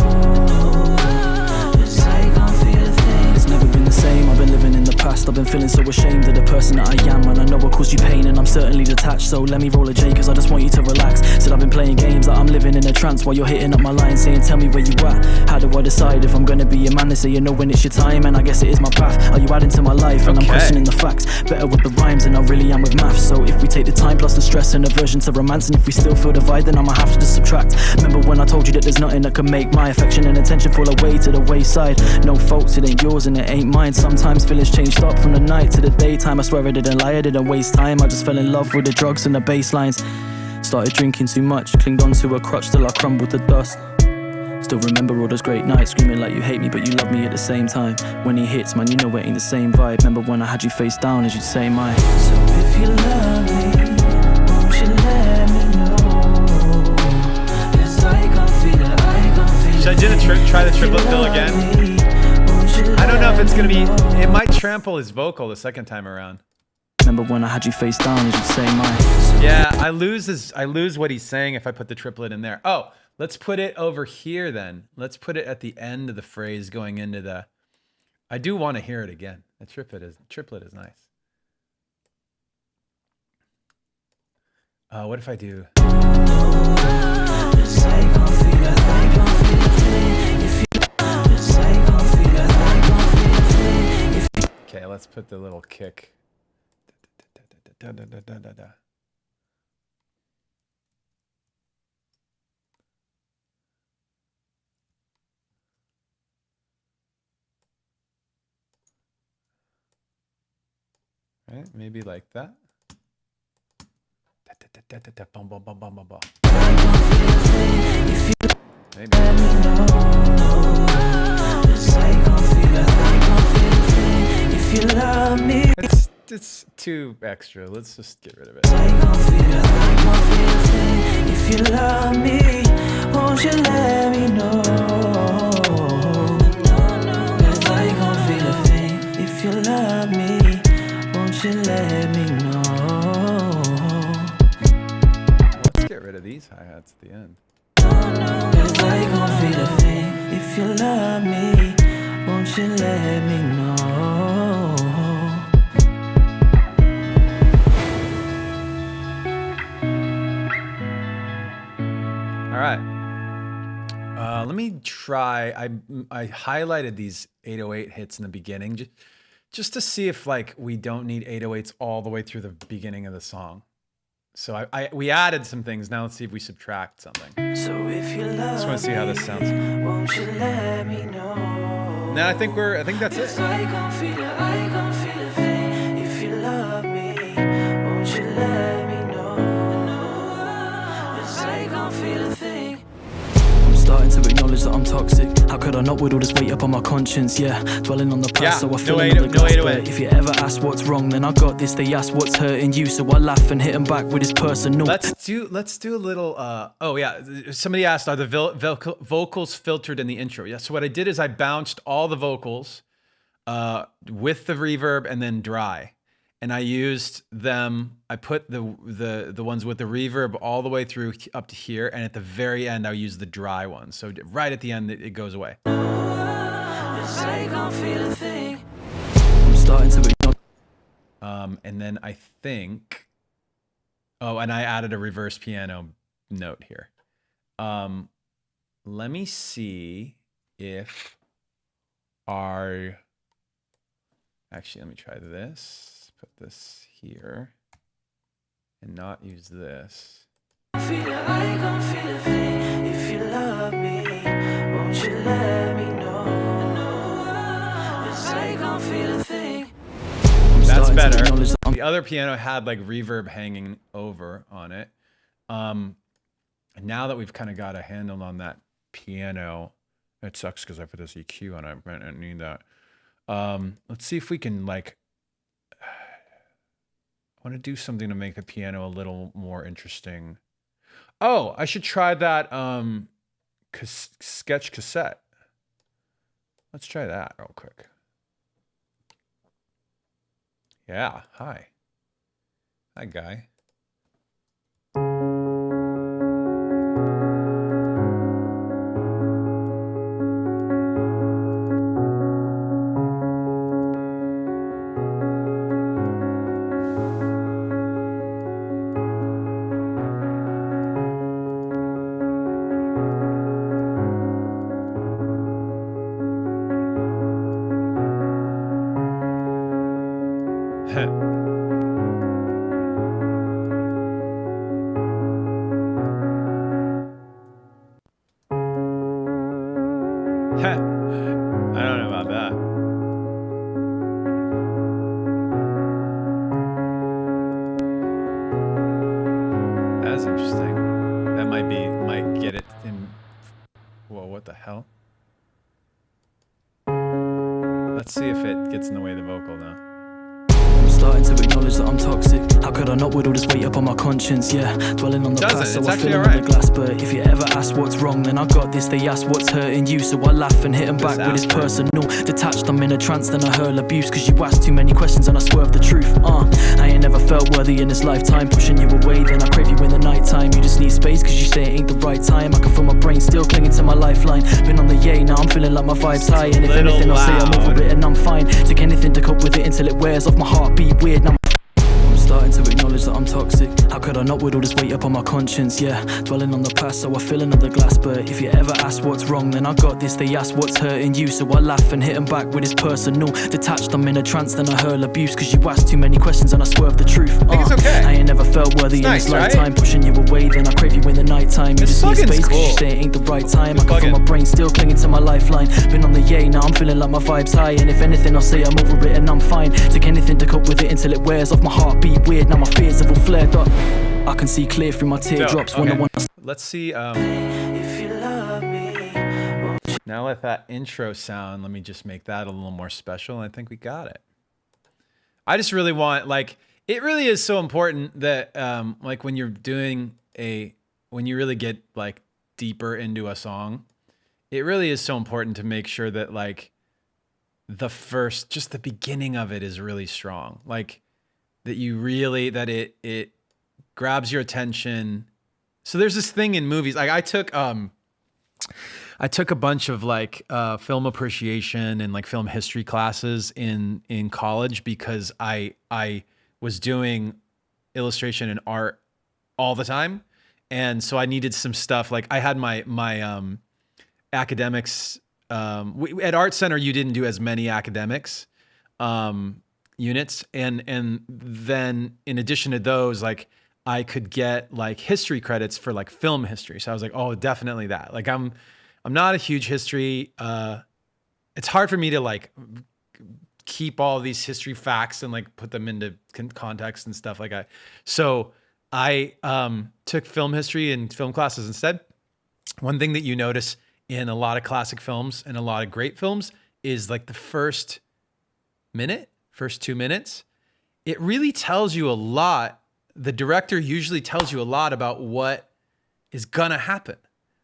Cause I can't feel a thing. It's never been the same, I've been living in the past. I've been feeling so ashamed of the person that I am. And I know I caused you pain and I'm certainly detached. So let me roll a J cause I just want you to relax. Said I've been playing games, that I'm living in a trance. While you're hitting up my line saying tell me where you at. How do I decide if I'm gonna be a man? They say you know when it's your time, and I guess it is my path. Are you adding to my life? And I'm questioning the facts. Better with the rhymes than I really am with maths. So if we Take the time plus the stress and aversion to romance, and if we still feel divide, then I'ma have to just subtract. Remember when I told you that there's nothing that can make my affection and attention fall away to the wayside? No faults, it ain't yours and it ain't mine. Sometimes feelings changed up from the night to the daytime. I swear I didn't lie, I didn't waste time. I just fell in love with the drugs and the bass lines. Started drinking too much, clinged onto a crutch till I crumbled to dust. Still remember all those great nights, screaming like you hate me but you love me at the same time. When he hits, man, you know it ain't the same vibe. Remember when I had you face down as you'd say mine. So if you love me, won't you let me know? 'Cause I can feel it, I can feel it. Should I try the triplet fill again? I don't know if it's gonna be, it might trample his vocal the second time around. Remember when I had you face down as you'd say mine. Yeah, I lose what he's saying if I put the triplet in there. Oh, let's put it over here then. Let's put it at the end of the phrase going into the, I do want to hear it again. The triplet is nice. What if I do? Okay, let's put the little kick. Da, da, da, da, da, da. Right, maybe like that. Da, da, da, da, da, bum, bum, bum, bum, bum, bum. Maybe. If you love me. It's too extra. Let's just get rid of it. If you love me, won't you let me know? 'Cause I gon' feel a thing. If you love me, won't you let me know? Let's get rid of these hi-hats at the end. 'Cause I gon' feel a thing. If you love me, won't you let me know? All right. Let me try. I highlighted these 808 hits in the beginning just to see if like we don't need 808s all the way through the beginning of the song. So we added some things. Now let's see if we subtract something. So if you love just want to see how this sounds. Won't you let me know? Now I think that's it. I gon' feel it, I gon' feel a thing. If you love me, won't you let me know? 'Cause I gon' feel a thing. I'm starting to acknowledge that I'm toxic. How could I not with all this weight up on my conscience? Yeah, dwelling on the past, so I feel another glass. But if you ever ask what's wrong, then I got this. They ask what's hurting you, so I laugh and hit them back with this personal. Let's do a little. Oh yeah, somebody asked, are the vocals filtered in the intro? Yeah. So what I did is I bounced all the vocals with the reverb and then dry. And I used them, I put the ones with the reverb all the way through up to here, and at the very end, I'll use the dry ones. So right at the end, it goes away. I'm starting to ignore. And then I think, oh, and I added a reverse piano note here. Let me see if actually, let me try this. Put this here and not use this. Feel it, I gon' feel a thing. If you love me, won't you let me know? 'Cause I gon' feel a thing. That's better. The other piano had like reverb hanging over on it. Now that we've kind of got a handle on that piano, it sucks because I put this EQ on it. I don't need that. Let's see if we can like, I want to do something to make the piano a little more interesting. Oh, I should try that sketch cassette. Let's try that real quick. Yeah, hi. Hi, guy. I don't know about that. That's interesting. That might get it in. Whoa, what the hell? Let's see if it gets in the way of the vocal now. I'm starting to acknowledge that I'm toxic. How could I not with all this weight up on my conscience? Yeah, dwelling on the past, so I fill in the glass. But if you ever ask what's wrong, then I got this. They ask what's hurting you, so I laugh and hit them back with this personal. Detached, I'm in a trance, then I hurl abuse. Cause you ask too many questions and I swerve the truth. I ain't never felt worthy in this lifetime. Pushing you away, then I crave you in the night time. You just need space cause you say it ain't the right time. I can feel my brain still clinging to my lifeline. Been on the yay, now I'm feeling like my vibe's high. And if anything I'll say I'm over it and I'm fine. Take anything to cope with it until it wears off. My heart beat weird, now I'm starting to acknowledge that I'm toxic. How could I not with all this weight up on my conscience? Yeah, dwelling on the past, so I fill another glass. But if you ever ask what's wrong, then I got this. They ask what's hurting you, so I laugh and hit them back with this personal. Detached, I'm in a trance, then I hurl abuse. Cause you ask too many questions and I swerve the truth. I think it's okay. I ain't never felt worthy in this lifetime. Pushing you away, then I crave you in the night time. You just need space cause you say it ain't the right time. I can feel my brain still clinging to my lifeline. Been on the yay, now I'm feeling like my vibe's high. And if anything I'll say I'm over it and I'm fine. Take anything to cope with it until it wears off. My heart beat weird, now my fears have all flared up. I can see clear through my teardrops when I want to. Let's see. If you love me, Now let that intro sound. Let me just make that a little more special. I think we got it. I just really want, like, it really is so important that, like, when you're doing when you really get like deeper into a song, it really is so important to make sure that like just the beginning of it is really strong. Like that you really, that it grabs your attention. So there's this thing in movies. Like I took a bunch of like film appreciation and like film history classes in college because I was doing illustration and art all the time. And so I needed some stuff. Like I had my academics, at Art Center, you didn't do as many academics units. And then in addition to those, like I could get like history credits for like film history. So I was like, oh, definitely that. Like I'm not a huge history. It's hard for me to like keep all these history facts and like put them into context and stuff like that. So I took film history and film classes instead. One thing that you notice in a lot of classic films and a lot of great films is like the first 2 minutes, it really tells you a lot. The director usually tells you a lot about what is gonna happen.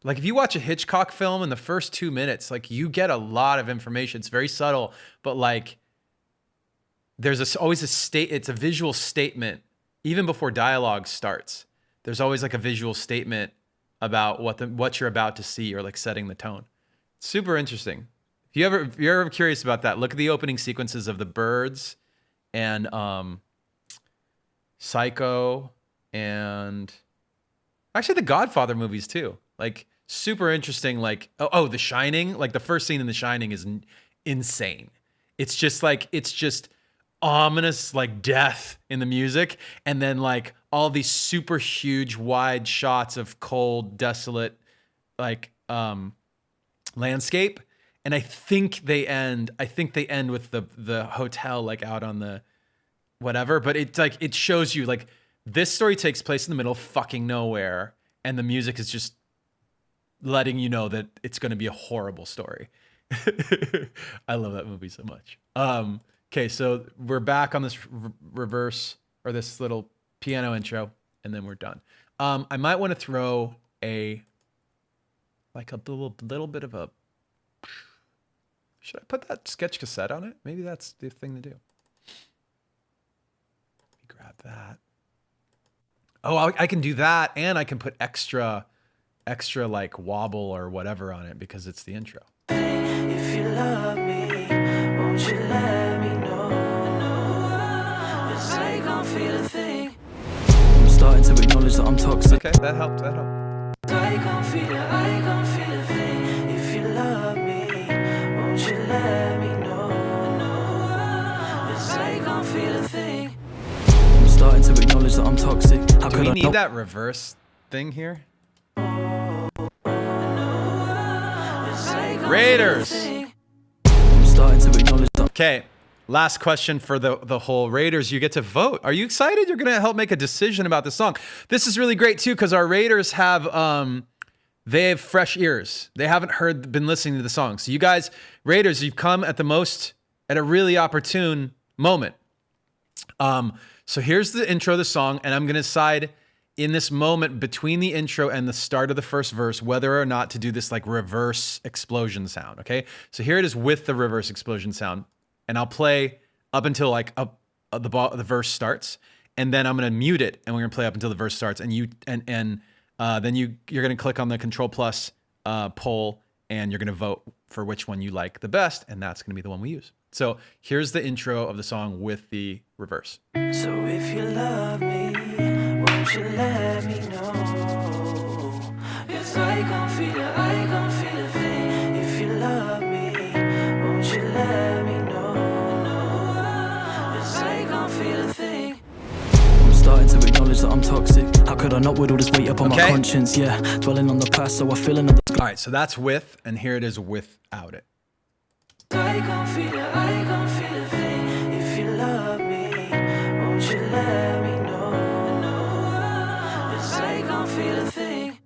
Like if you watch a Hitchcock film in the first 2 minutes, like you get a lot of information. It's very subtle, but like there's always it's a visual statement. Even before dialogue starts, there's always like a visual statement about what you're about to see or like setting the tone. It's super interesting. If you're ever curious about that, look at the opening sequences of The Birds and Psycho and actually the Godfather movies too. Like super interesting. Like The Shining. Like the first scene in The Shining is insane. It's just ominous like death in the music, and then like all these super huge wide shots of cold, desolate like landscape. And I think they end with the hotel like out on the whatever, but it's like it shows you like this story takes place in the middle of fucking nowhere, and the music is just letting you know that it's going to be a horrible story. I love that movie so much. Okay, so we're back on this reverse or this little piano intro, and then we're done. I might want to throw a little bit of a. Should I put that sketch cassette on it? Maybe that's the thing to do. Let me grab that. Oh, I can do that, and I can put extra like wobble or whatever on it because it's the intro. if you love me, won't you let me know? 'Cause I ain't gonna feel a thing. I'm starting to acknowledge that I'm toxic. Okay, that helped. I ain't gonna feel a thing. If you love me, won't you let me know? 'Cause I ain't gonna feel a thing. I'm starting to acknowledge that I'm toxic. How Do we need that reverse thing here? Raiders. I'm starting to acknowledge that. Okay, last question for the whole Raiders. You get to vote. Are you excited? You're gonna help make a decision about the song. This is really great too because our Raiders have they have fresh ears. They haven't been listening to the song. So you guys, Raiders, you've come at a really opportune moment. So here's the intro of the song, and I'm gonna decide in this moment between the intro and the start of the first verse whether or not to do this like reverse explosion sound. Okay, so here it is with the reverse explosion sound, and I'll play up until like the verse starts, and then I'm gonna mute it, and we're gonna play up until the verse starts, and then you're gonna click on the Control Plus poll, and you're gonna vote for which one you like the best, and that's gonna be the one we use. So here's the intro of the song with the reverse. So if you love me, won't you let me know? 'Cause I can feel a thing. If you love me, won't you let me know? 'Cause I can feel a thing. I'm starting to acknowledge that I'm toxic. How could I not with all this weight up on my conscience? Yeah, dwelling on the past, so I feel another. All right, so that's with, and here it is without it. I can feel a thing. If you love me, won't you let me know? 'Cause I can feel a thing.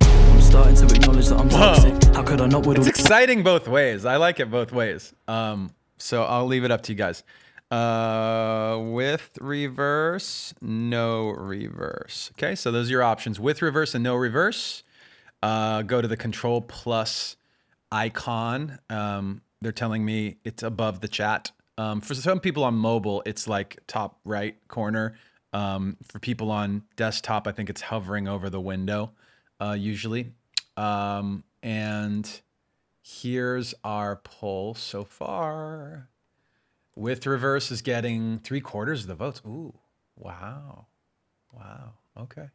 I'm starting to acknowledge that I'm toxic. How could I not with all It's exciting both ways. I like it both ways. So I'll leave it up to you guys. With reverse, no reverse. Okay, so those are your options. With reverse and no reverse. Go to the Control Plus icon. They're telling me it's above the chat. For some people on mobile, it's like top right corner. For people on desktop, I think it's hovering over the window, usually. And here's our poll so far. With reverse is getting 3/4 of the votes. Ooh, wow. Wow, okay.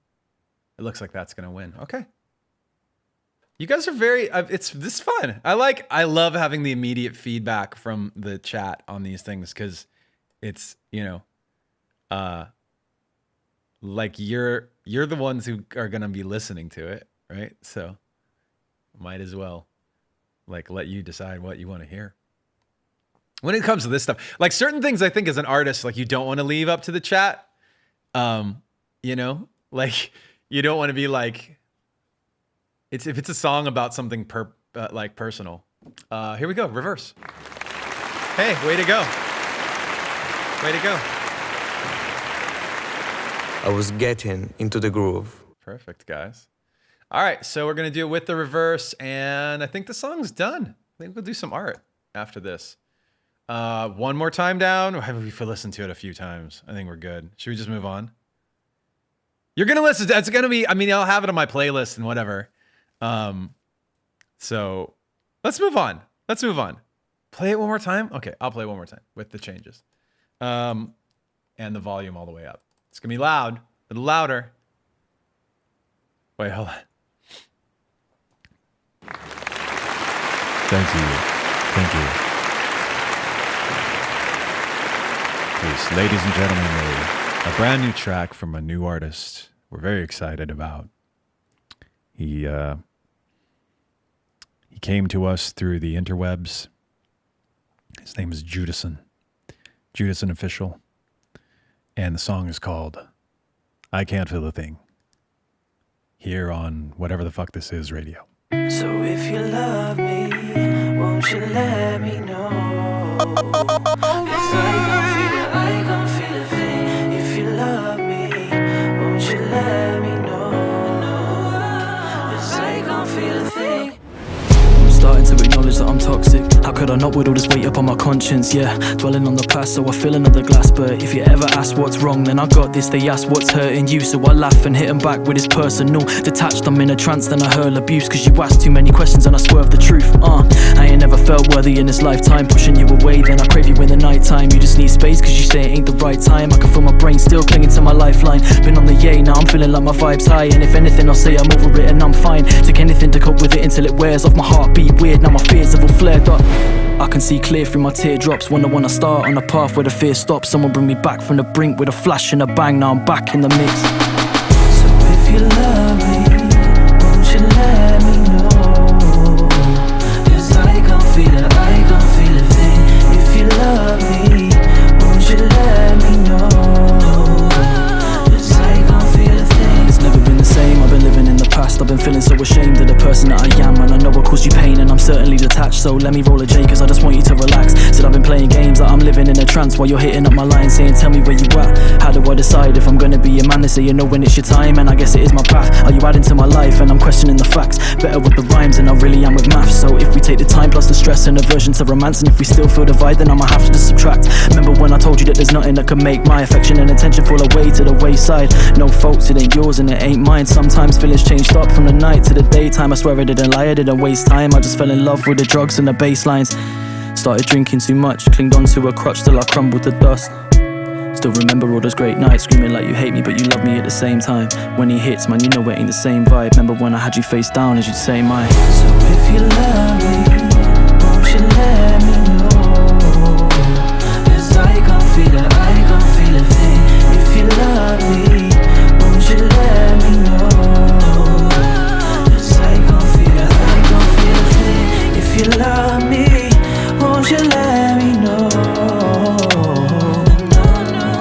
It looks like that's gonna win, okay. You guys are very, this is fun. I love having the immediate feedback from the chat on these things because it's, like you're the ones who are going to be listening to it, right? So might as well like let you decide what you want to hear. When it comes to this stuff, like certain things I think as an artist, like you don't want to leave up to the chat. Like you don't want to be like, if it's a song about something like personal. Here we go, reverse. Hey, way to go. Way to go. I was getting into the groove. Perfect, guys. All right, so we're gonna do it with the reverse, and I think the song's done. I think we'll do some art after this. One more time down. We've listened to it a few times. I think we're good. Should we just move on? You're gonna listen. It's gonna be, I'll have it on my playlist and whatever. So let's move on. Play it one more time. Okay, I'll play it one more time with the changes. And the volume all the way up. It's gonna be loud, a little louder. Wait, hold on. Thank you. Please, ladies and gentlemen, a brand new track from a new artist we're very excited about. He came to us through the interwebs. His name is Judison. Judison Official. And the song is called I Can't Feel a Thing. Here on whatever the fuck this is radio. So if you love me, won't you let me know? 'Cause I can feel a thing. If you love me, won't you let me know? 'Cause I can feel a thing. I'm starting to acknowledge that I'm toxic. How could I not with all this weight up on my conscience? Yeah, dwelling on the past, so I fill another glass. But if you ever ask what's wrong, then I got this. They ask what's hurting you, so I laugh and hit them back with this personal. Detached, I'm in a trance, then I hurl abuse. Cause you ask too many questions and I swerve the truth. I ain't never felt worthy in this lifetime. Pushing you away, then I crave you in the night time. You just need space cause you say it ain't the right time. I can feel my brain still clinging to my lifeline. Been on the yay, now I'm feeling like my vibe's high. And if anything I'll say I'm over it and I'm fine. Take anything to cope with it until it wears off. My heartbeat weird, now my fears have all flared up. I can see clear through my teardrops. Wonder when I start on a path where the fear stops. Someone bring me back from the brink with a flash and a bang. Now I'm back in the mix. So if you love me, won't you let me know? 'Cause I been feeling so ashamed of the person that I am, and I know I caused you pain, and I'm certainly detached. So let me roll a J, cause I just want you to relax. Said I've been playing games, that I'm living in a trance, while you're hitting up my line, saying tell me where you at. How do I decide if I'm gonna be a man? They say you know when it's your time, and I guess it is my path. Are you adding to my life? And I'm questioning the facts. Better with the rhymes than I really am with maths. So if we take the time plus the stress and aversion to romance, and if we still feel divide, then I'ma have to just subtract. Remember when I told you that there's nothing that can make my affection and attention fall away to the wayside? No faults, it ain't yours and it ain't mine. Sometimes feelings changed up from the night to the daytime. I swear I didn't lie, I didn't waste time. I just fell in love with the drugs and the bass lines. Started drinking too much, clinged onto a crutch till I crumbled to dust. Still remember all those great nights, screaming like you hate me but you love me at the same time. When he hits, man, you know it ain't the same vibe. Remember when I had you face down as you'd say mine. So if you love me, won't you let me know? Cause I can't feel it, I can't feel a thing. If you love me, won't you let me know? Cause I can't feel it, I can't feel a thing. If you love me, won't you let me know?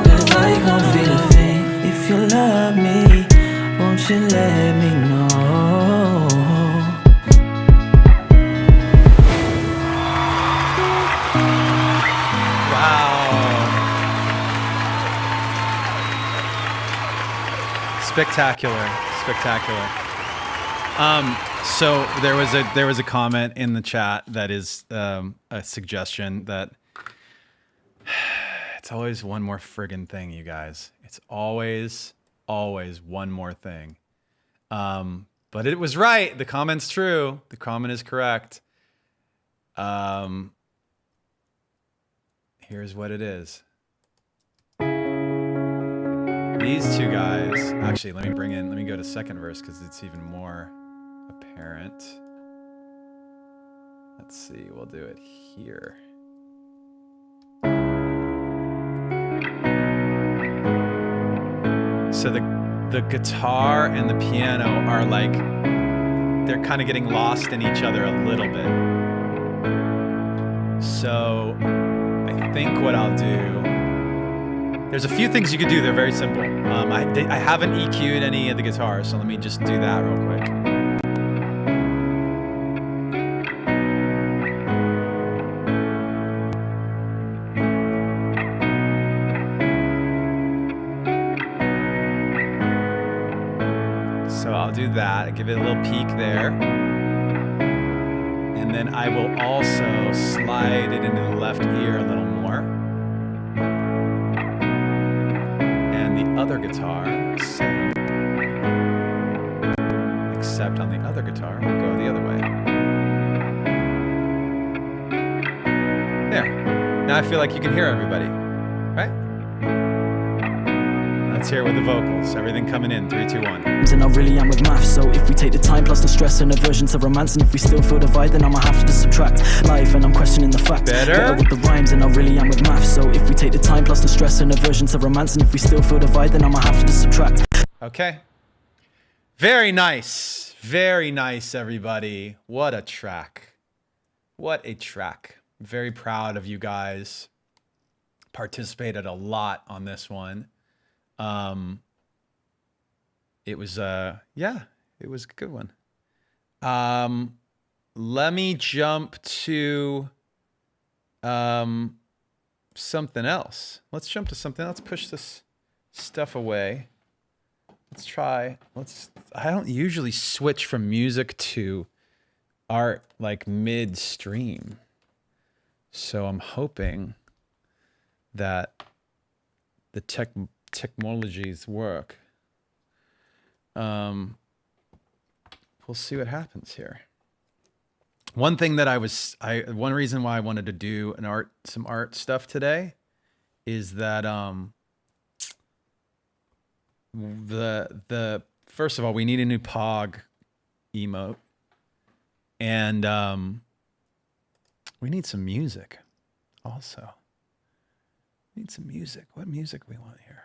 Cause I can't feel a thing. If you love me, won't you let me know? Spectacular. So there was a comment in the chat that is a suggestion that it's always one more friggin' thing, you guys. It's always one more thing. But it was right. The comment's true. The comment is correct. Here's what it is. These two guys, actually, let me go to second verse because it's even more apparent. Let's see, we'll do it here. So the guitar and the piano are like, they're kind of getting lost in each other a little bit. So I think what I'll do, there's a few things you could do. They're very simple. I haven't EQ'd any of the guitars, so let me just do that real quick. So I'll do that, give it a little peek there. And then I will also slide it into the left ear a little more. And the other guitar, same. Except on the other guitar, we'll go the other way. There. Now I feel like you can hear everybody, right? Let's hear it with the vocals. Everything coming in. 3, 2, 1. And I really am with maths. So if we take the time plus the stress and aversion to romance, and if we still feel divide, then I'ma have to just subtract life, and I'm questioning the facts. Better with the rhymes, and I really am with maths. So if we take the time plus the stress and aversion to romance, and if we still feel divide, then I'ma have to just subtract. Okay. Very nice. Very nice, everybody. What a track. What a track. Very proud of you guys. Participated a lot on this one. It was it was a good one. Let me jump to something else. Let's jump to something. Let's push this stuff away. Let's try. I don't usually switch from music to art like midstream. So I'm hoping that the technologies work. We'll see what happens here. One thing that one reason why I wanted to do some art stuff today is that the first of all, we need a new Pog emote, and we need some music also. We need some music. What music do we want here?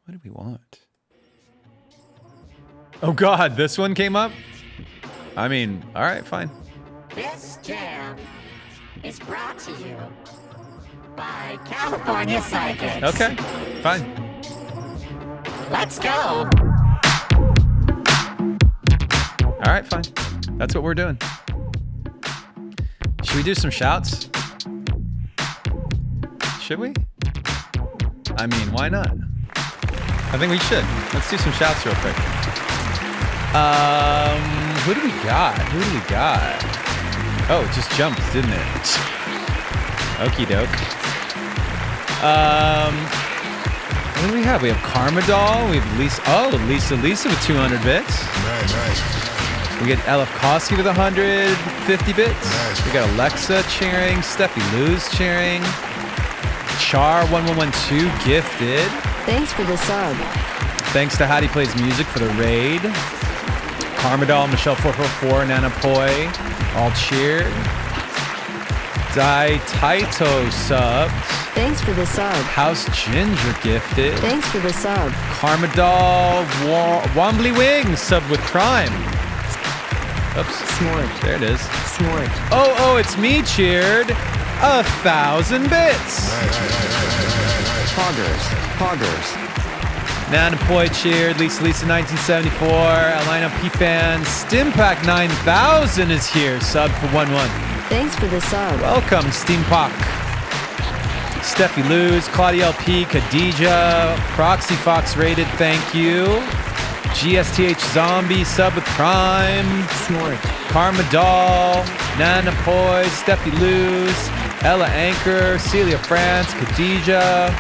What do we want? Oh God, this one came up? I mean, all right, fine. This jam is brought to you by California Psychics. Okay, fine. Let's go. All right, fine. That's what we're doing. Should we do some shouts? Should we? I mean, why not? I think we should. Let's do some shouts real quick. Who do we got? Oh, it just jumped, didn't it? Okie doke. What do we have? We have Karmadol. We have Lisa. Oh, Lisa with 200 bits. Nice. We get Elefkowski with 150 bits. Nice. We got Alexa cheering. Steffi Lou's cheering. Char1112 gifted. Thanks for the sub. Thanks to Hattie Plays Music for the raid. Karmadol, Michelle444, Nana Poi, all cheered. Dai Taito subs. Thanks for the sub. House Ginger gifted. Thanks for the sub. Karmadol, Wombly Wings subbed with Prime. Oops. Smart. There it is. Smart. Oh, it's me cheered. 1,000 bits. Poggers. Nana Poi cheered. Lisa 1974. Alina P-Fan. Stimpack 9000 is here. Sub for 1-1. Thanks for the sub. Welcome, Steampock. Steffi Luz, Claudia LP, Khadija, Proxy Fox rated, thank you. GSTH Zombie, sub with Prime. Smart. Karmadol, Nana Poi, Steffi Luz, Ella Anchor, Celia France, Khadija.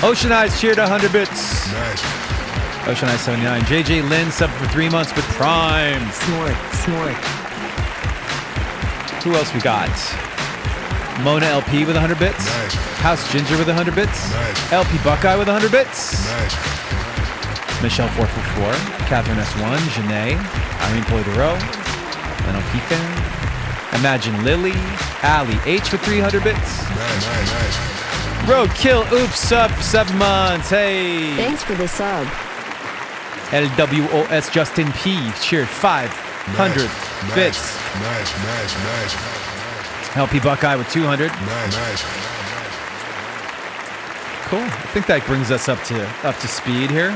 Ocean Eyes cheered 100 bits. Nice. Ocean Eyes 79. JJ Lynn sub for 3 months with Prime. Smart. Who else we got? Mona LP with 100 bits. Nice. House Ginger with 100 bits. Nice. LP Buckeye with 100 bits. Nice. Michelle444. Catherine S1. Janae. Irene Polidoro. NLP Fan. Imagine Lily. Ali H with 300 bits. Nice. Roadkill Oops sub for 7 months. Hey. Thanks for the sub. LWOS Justin P. cheered 500 bits. Nice. LP Buckeye with 200. Nice. Cool. I think that brings us up to speed here.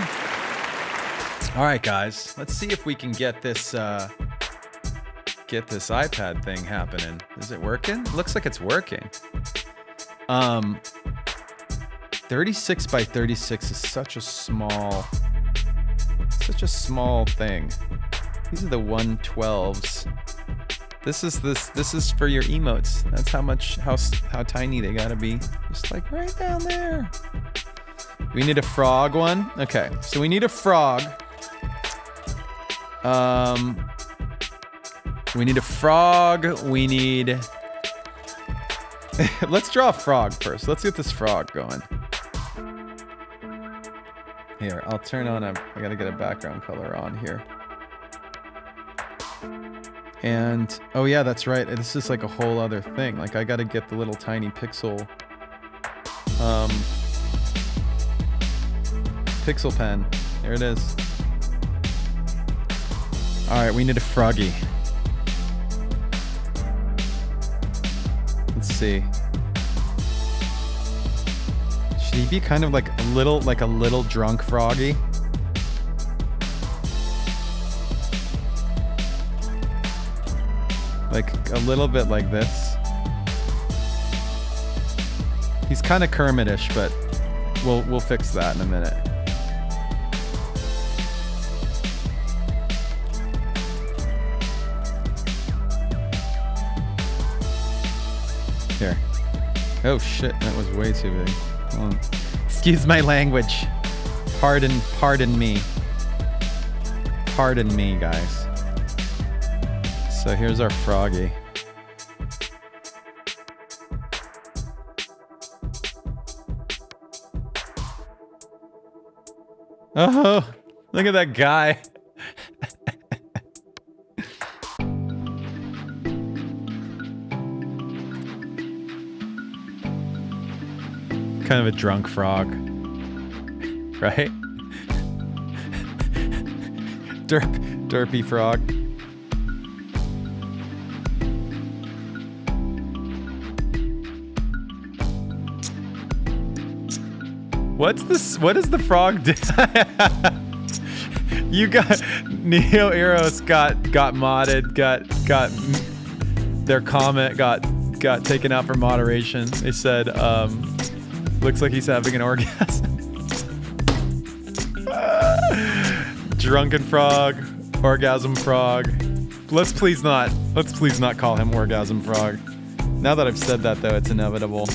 All right, guys. Let's see if we can get this iPad thing happening. Is it working? Looks like it's working. 36 by 36 is such a small thing. These are the 112s. This is for your emotes. That's how tiny they gotta be. Just like right down there. We need a frog one. Okay, so we need a frog. We need a frog. We need. Let's draw a frog first. Let's get this frog going. Here, I'll turn on I gotta get a background color on here. And, oh yeah, that's right. This is like a whole other thing. Like, I gotta get the little tiny pixel pen. There it is. Alright, we need a froggy. Let's see. Should he be kind of like a little drunk froggy? Like a little bit like this. He's kind of Kermit-ish, but we'll fix that in a minute. Here. Oh shit, that was way too big. Hold on. Excuse my language. Pardon me. Pardon me, guys. So here's our froggy. Oh, look at that guy. Kind of a drunk frog, right? Derpy frog. What's this? What does the frog do? You got Neo Eros got modded, got their comment got taken out for moderation. They said looks like he's having an orgasm. Drunken frog, orgasm frog. Let's please not call him orgasm frog. Now that I've said that though, it's inevitable.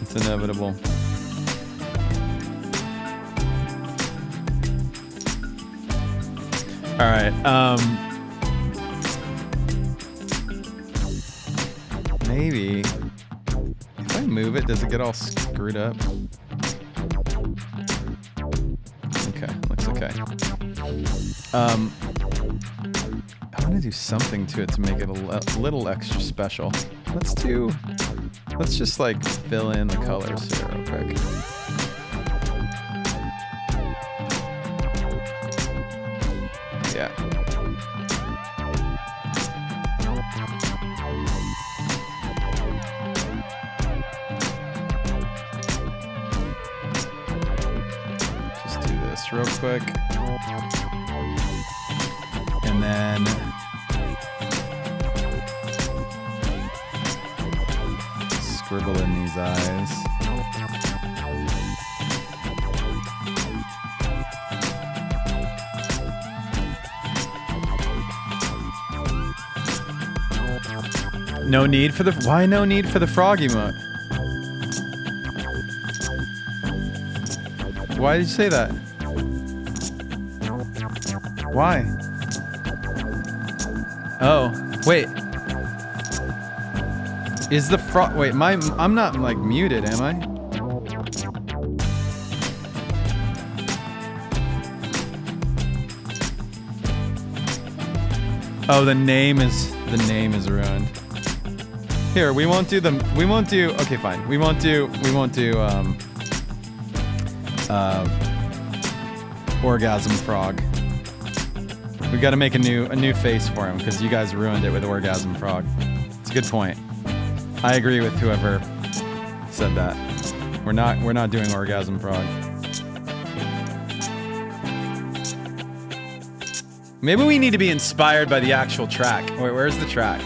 It's inevitable. All right. Maybe if I move it, does it get all screwed up? Okay, looks okay. I want to do something to it to make it a little extra special. Let's just like fill in the colors here real quick. Yeah. Just do this real quick. And then scribble in these eyes. No need for the... Why no need for the frog emote? Why did you say that? Why? Oh, wait. Is the frog... Wait, I'm not, like, muted, am I? Oh, the name is ruined. Here, we won't do, okay, fine. We won't do, orgasm frog. We gotta make a new face for him, because you guys ruined it with orgasm frog. It's a good point. I agree with whoever said that. We're not doing orgasm frog. Maybe we need to be inspired by the actual track. Wait, where's the track?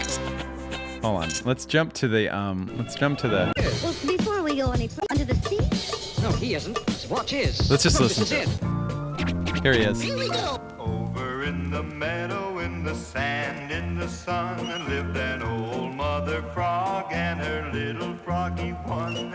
Hold on. Let's jump to the Well, before we go any further, under the sea? No, he isn't. Watch is. Let's just listen to it. Here he is. Here we go. Over in the meadow, in the sand, in the sun, lived an old mother frog and her little froggy one.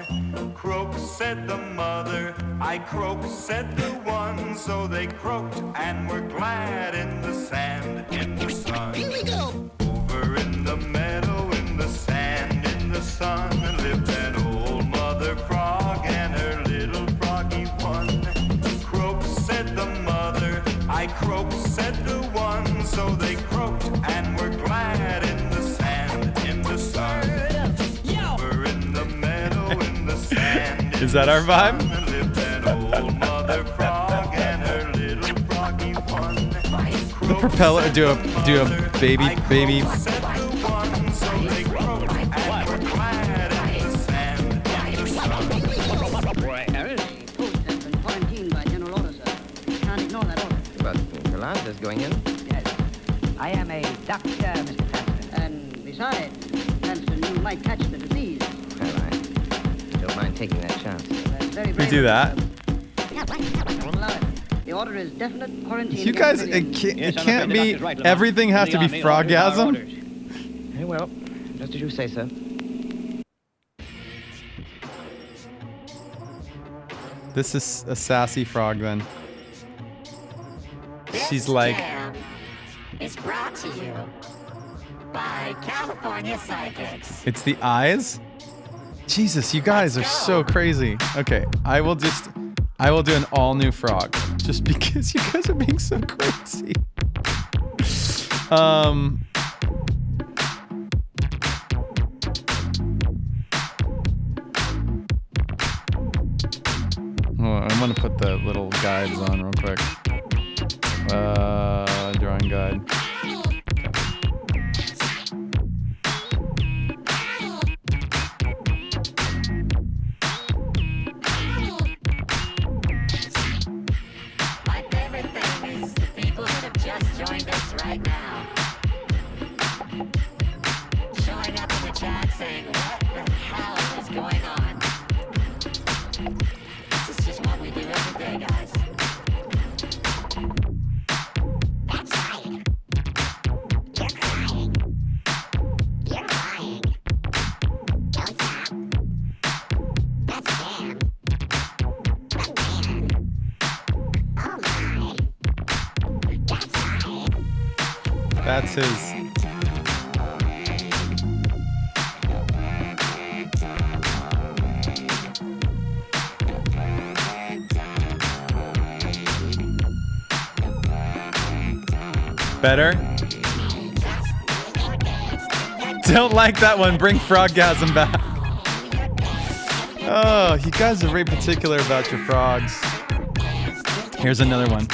Croak, said the mother, I croak, said the one. So they croaked and were glad in the sand, in the sun. Here we go. Over in the meadow, in the sand, in the sun, lived an old mother frog and her little froggy one. Croak, said the mother, I croak, said the one. So they croaked and were glad in the sand, in the sun. Over in the meadow, in the sand, Is that our vibe? lived an old mother frog and her little froggy one. The propeller do a baby. Boy, Harris, the post has been quarantined by general order, sir. Can't ignore that order. But Yolanda's going in. Yes. I am a doctor, Mr. Cranston. And besides, Cranston, you might catch the disease. Well, I don't mind taking that chance. That's very We brave do of that. you. Won't allow it. The order is definite quarantine. You guys, it can't be. Everything has to be frogasm. Very well. Just as you say, sir. This is a sassy frog then. She's like, It's brought to you by California Psychics. it's the eyes? Jesus, you guys are so crazy. Okay, I will do an all new frog. Just because you guys are being so crazy. Oh, I'm gonna put the little guides on real quick. Drawing guide. That's his. Better? Don't like that one. Bring Froggasm back. Oh, you guys are very particular about your frogs. Here's another one.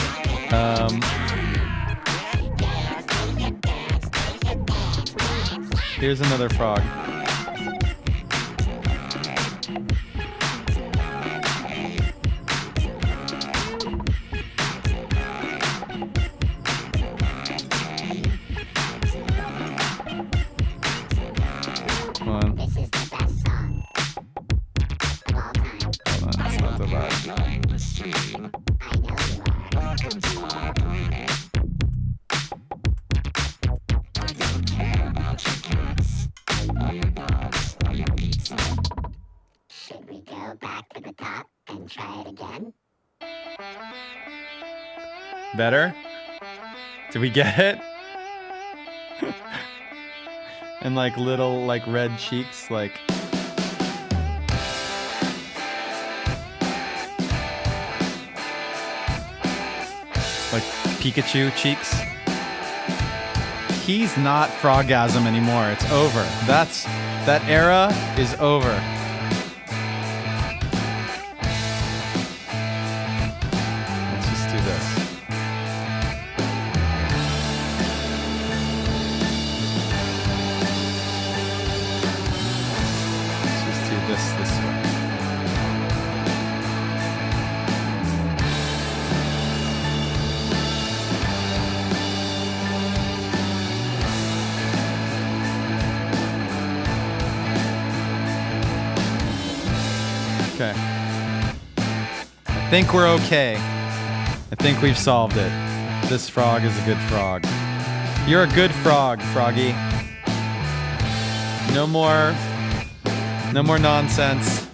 Here's another frog. Should we go back to the top and try it again? Better? Did we get it? And like little like red cheeks, like Pikachu cheeks. He's not Froggasm anymore. It's over. That era is over. Let's just do this. Let's just do this way. Okay. I think we're okay. I think we've solved it. This frog is a good frog. You're a good frog, Froggy. No more nonsense.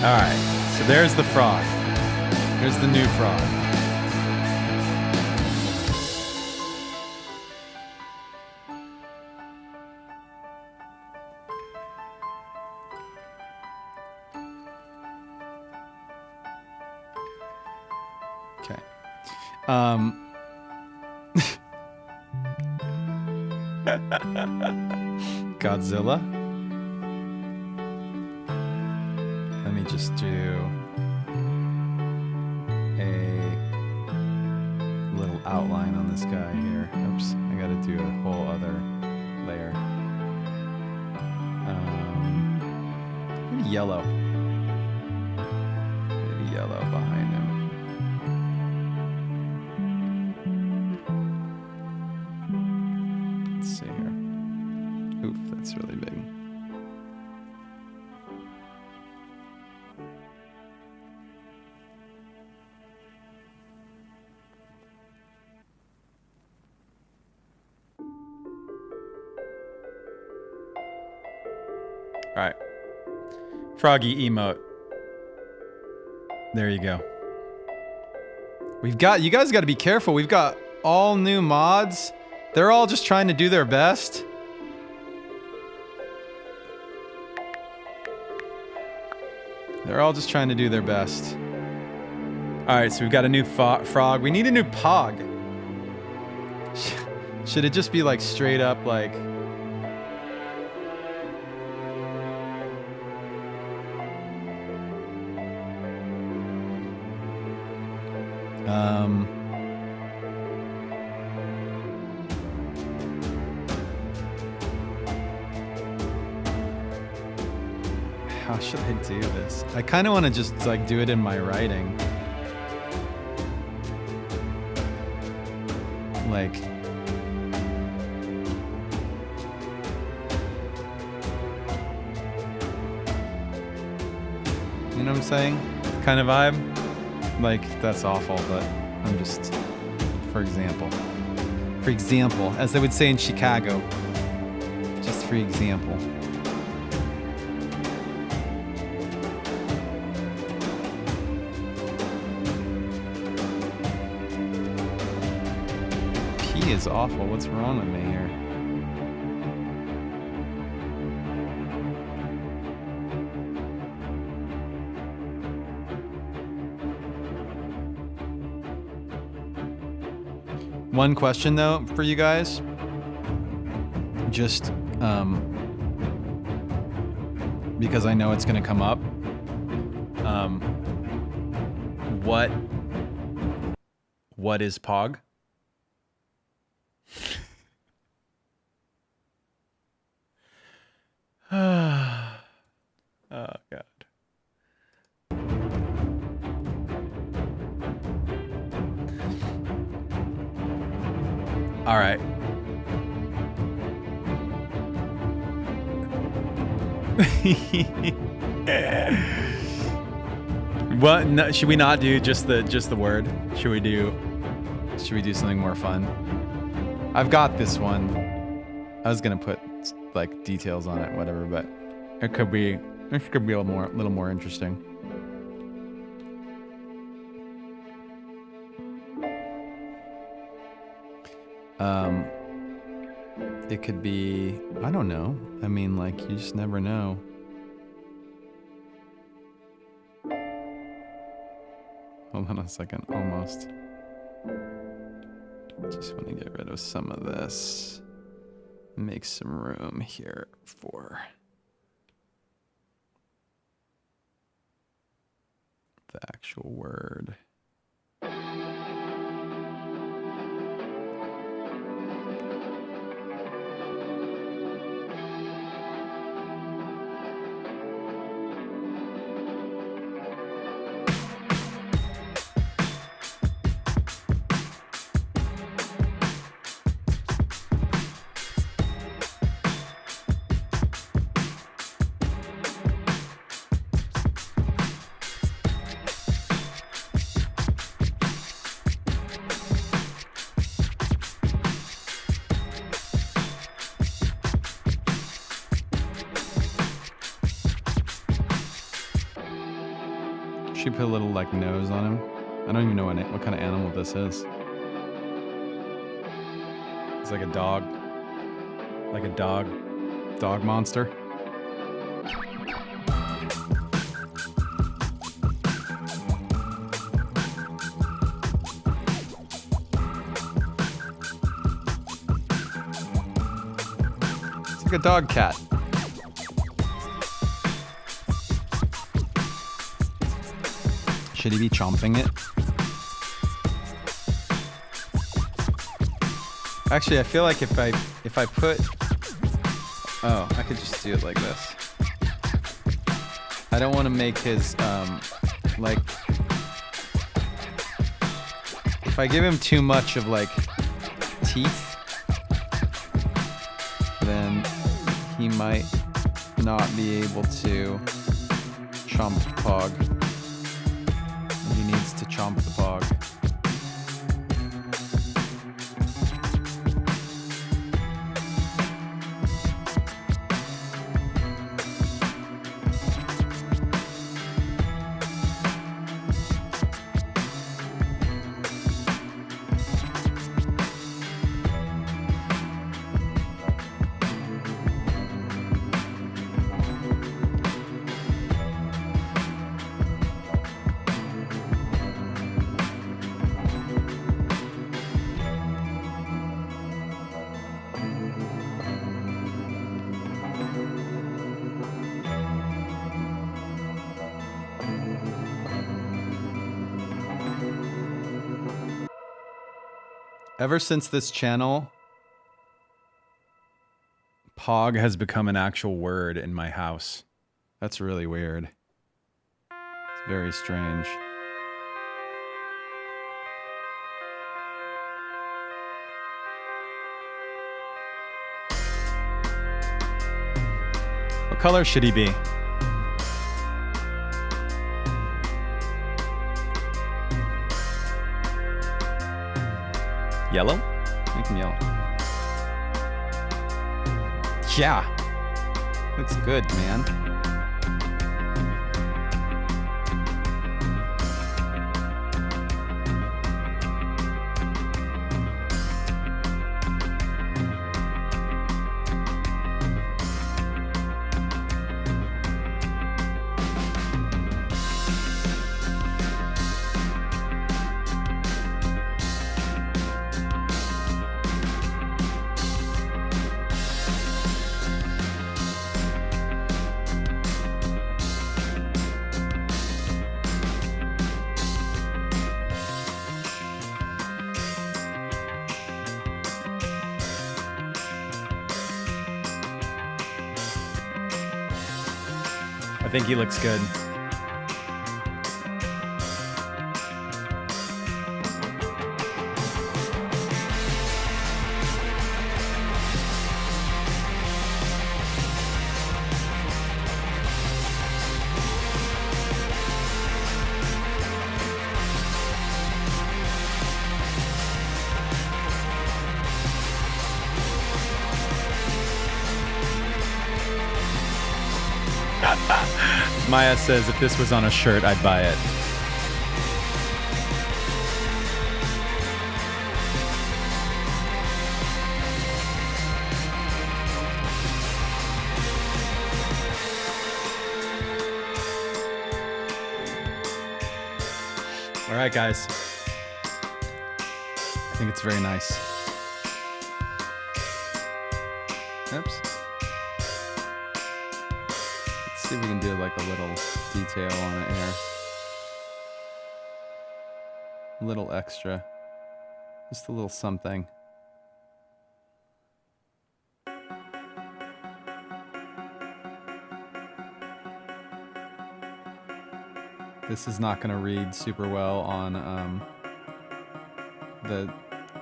All right, so there's the frog. Here's the new frog. Okay. Godzilla. Let me just do a little outline on this guy here. Oops, I gotta do a whole other layer. Maybe yellow. Maybe yellow behind him. Let's see here. Oof, that's really big. All right. Froggy emote. There you go. You guys got to be careful. We've got all new mods. They're all just trying to do their best. They're all just trying to do their best. All right, so we've got a new frog. We need a new pog. Should it just be like straight up like... How should I do this? I kind of want to just like do it in my writing. Like... You know what I'm saying? Kind of vibe. Like, that's awful, but I'm just, for example. For example, as they would say in Chicago. Just for example. P is awful. What's wrong with me here? One question though for you guys, just because I know it's gonna come up. What is POG? Oh God. All right. What? No, should we not do just the word? Should we do something more fun? I've got this one. I was gonna put like details on it, whatever, but it could be a little more interesting. It could be, I don't know. I mean, like, you just never know. Hold on a second, almost. Just want to get rid of some of this. Make some room here for the actual word. She put a little like nose on him. I don't even know what kind of animal this is. It's like a dog. Like a dog monster. It's like a dog cat. Should he be chomping it? Actually, I feel like if I put, oh, I could just do it like this. I don't want to make his like, if I give him too much of like teeth, then he might not be able to chomp the pog. He needs to chomp the pog. Ever since this channel, pog has become an actual word in my house. That's really weird. It's very strange. What color should he be? Yellow? Make him yellow. Yeah. Looks good, man. I think he looks good. Maya says if this was on a shirt, I'd buy it. All right, guys. I think it's very nice. Oops. See if we can do like a little detail on it here. A little extra. Just a little something. This is not going to read super well on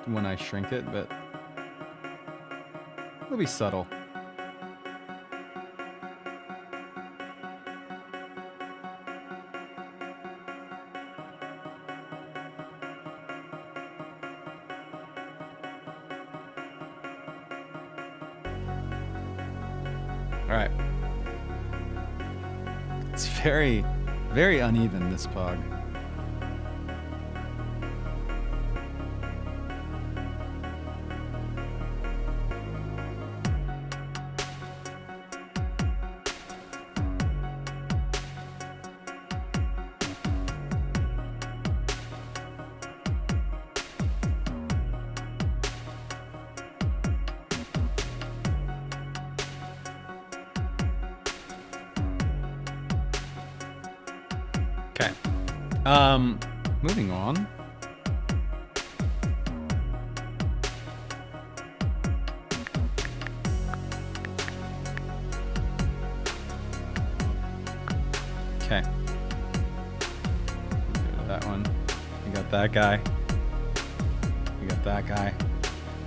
when I shrink it, but it'll be subtle. All right. It's very, very uneven, this pug. Okay. Moving on. Okay. That one. We got that guy. We got that guy.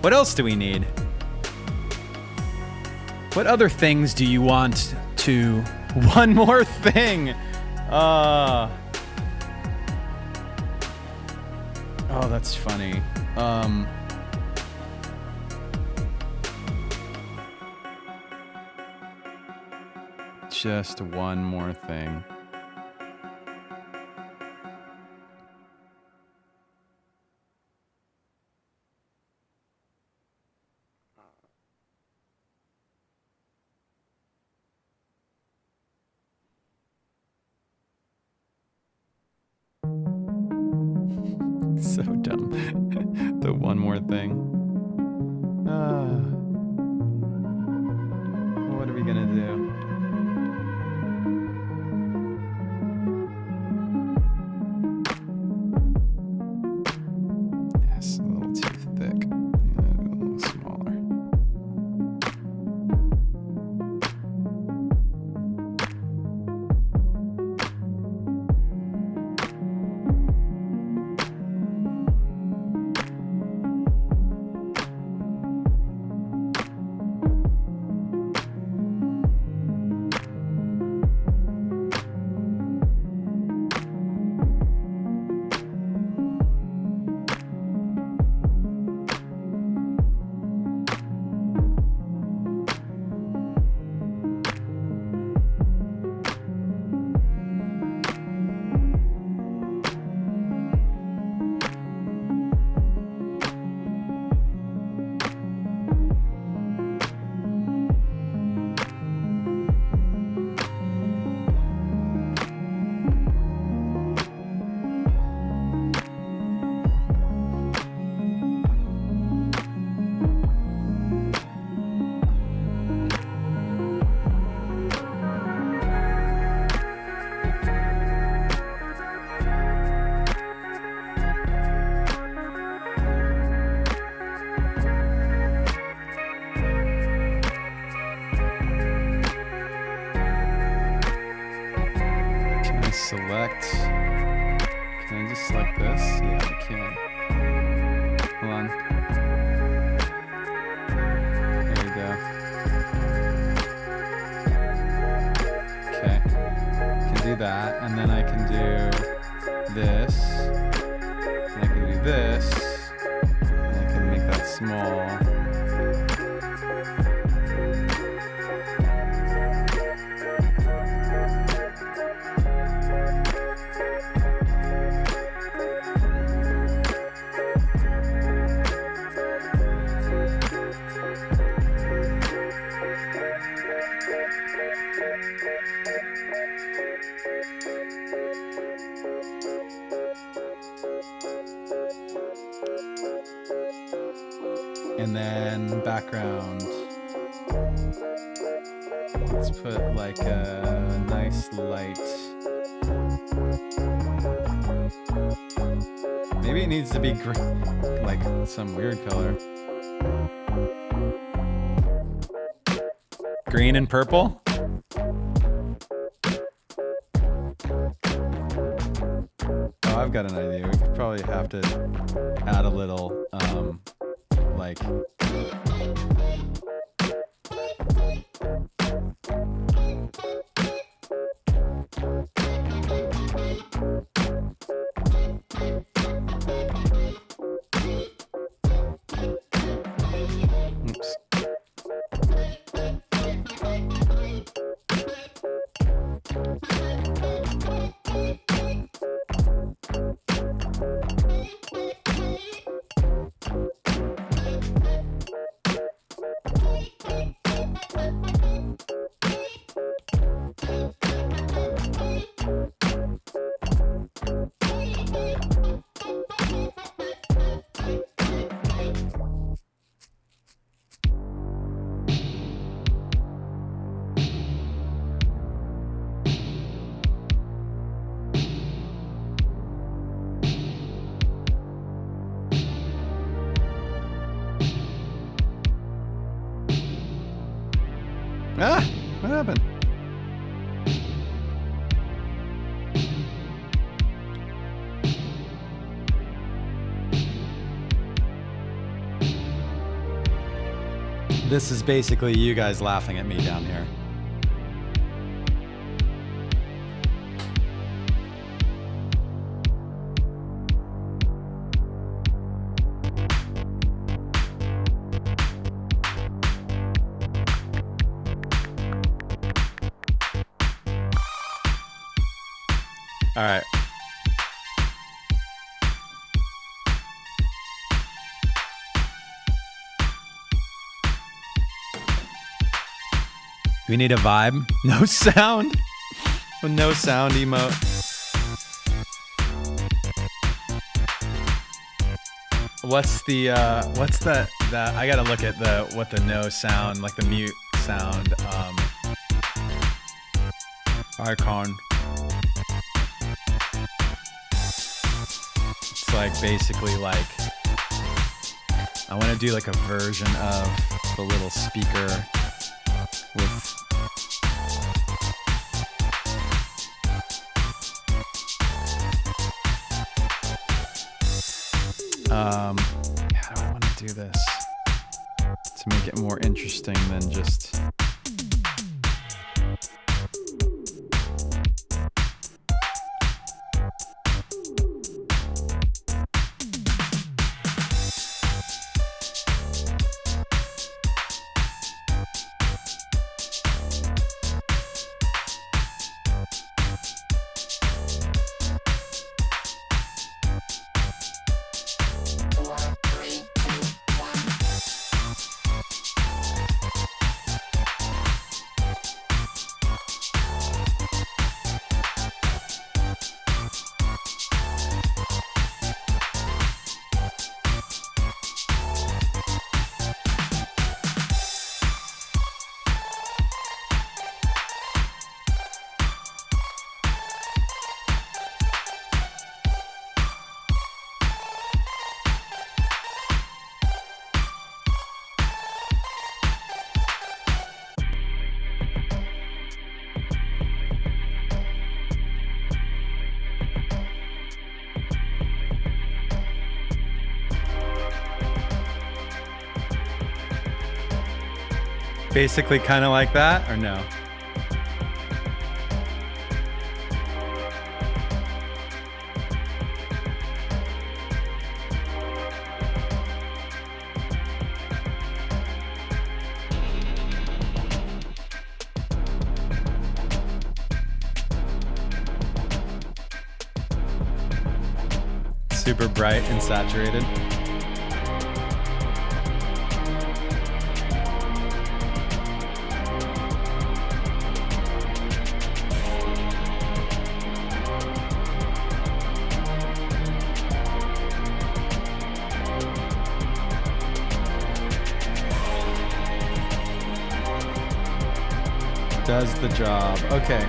What else do we need? What other things do you want to... One more thing! Oh, that's funny. Just one more thing. So dumb. The one more thing. What are we gonna do? Yes, a little too thick. A little smaller. select. Can I just select this? Yeah, I can. Hold on. There you go. Okay. Can do that, and then I can do this. And I can do this. And I can make that small. And then background. Let's put like a nice light. Maybe it needs to be like some weird color. Green and purple? Oh, I've got an idea. We could probably have to add a little like oops. Ah, what happened? This is basically you guys laughing at me down here. All right. We need a vibe. No sound. No sound emote. What's that I gotta look at what the no sound, like the mute sound icon. It's like basically like I want to do like a version of the little speaker with how do I want to do this to make it more interesting than just Basically kind of like that, or no? Super bright and saturated. Does the job. Okay.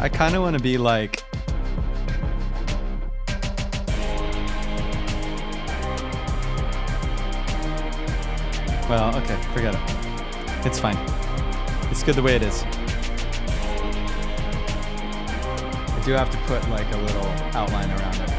I kind of want to be like, well, okay, forget it. It's fine. It's good the way it is. I do have to put like a little outline around it.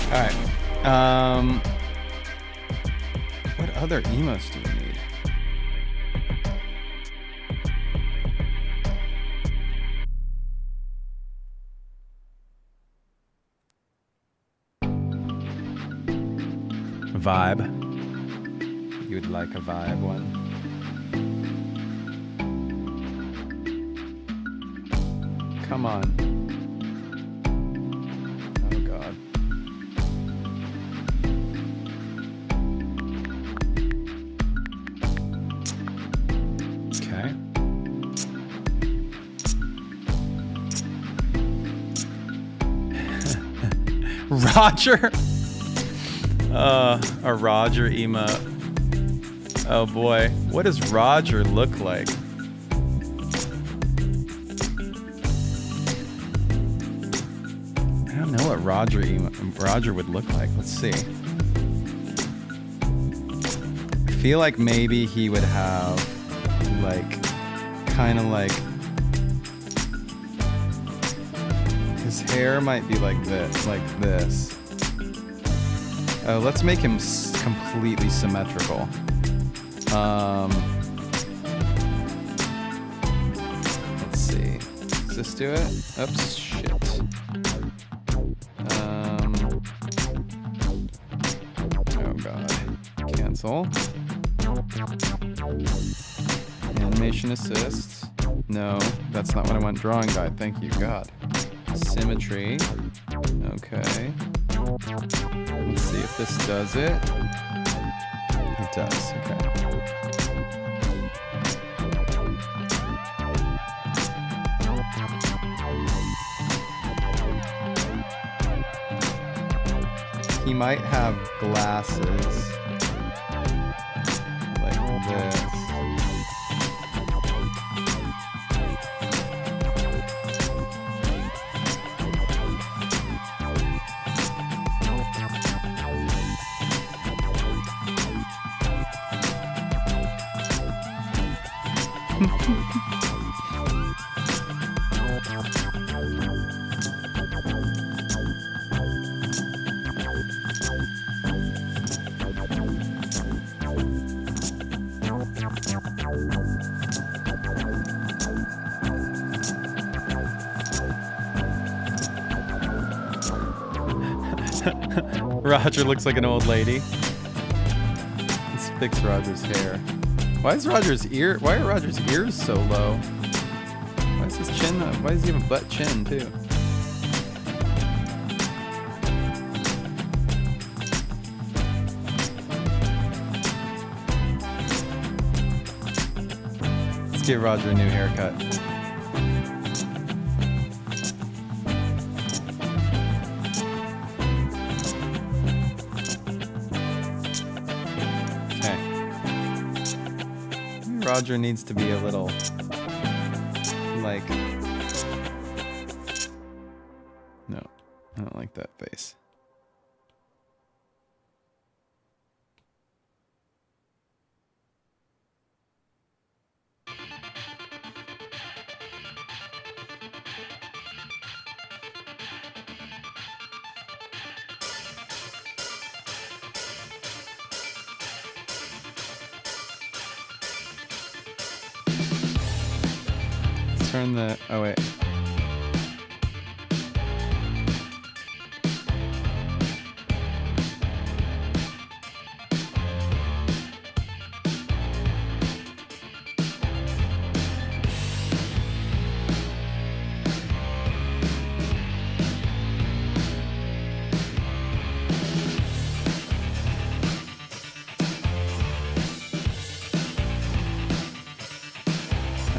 All right. What other emotes do we need? Vibe. You would like a vibe one. Come on. Oh God. Okay. Roger. A Roger emote. Oh boy, what does Roger look like? I don't know what Roger would look like. Let's see. I feel like maybe he would have like, kind of like, his hair might be like this, Oh, let's make him completely symmetrical. Let's see. Does this do it? Oops, shit. Oh God. Cancel. Animation assist. No, that's not what I want. Drawing guide. Thank you, God. Symmetry. Okay. Let's see if this does it. It does, okay. He might have glasses like this. Roger looks like an old lady. Let's fix Roger's hair. Why is Roger's ear? Why are Roger's ears so low? Why is his chin? Why does he have a butt chin too? Let's give Roger a new haircut. Roger needs to be a little, like, no, I don't like that face. Turn the, oh wait.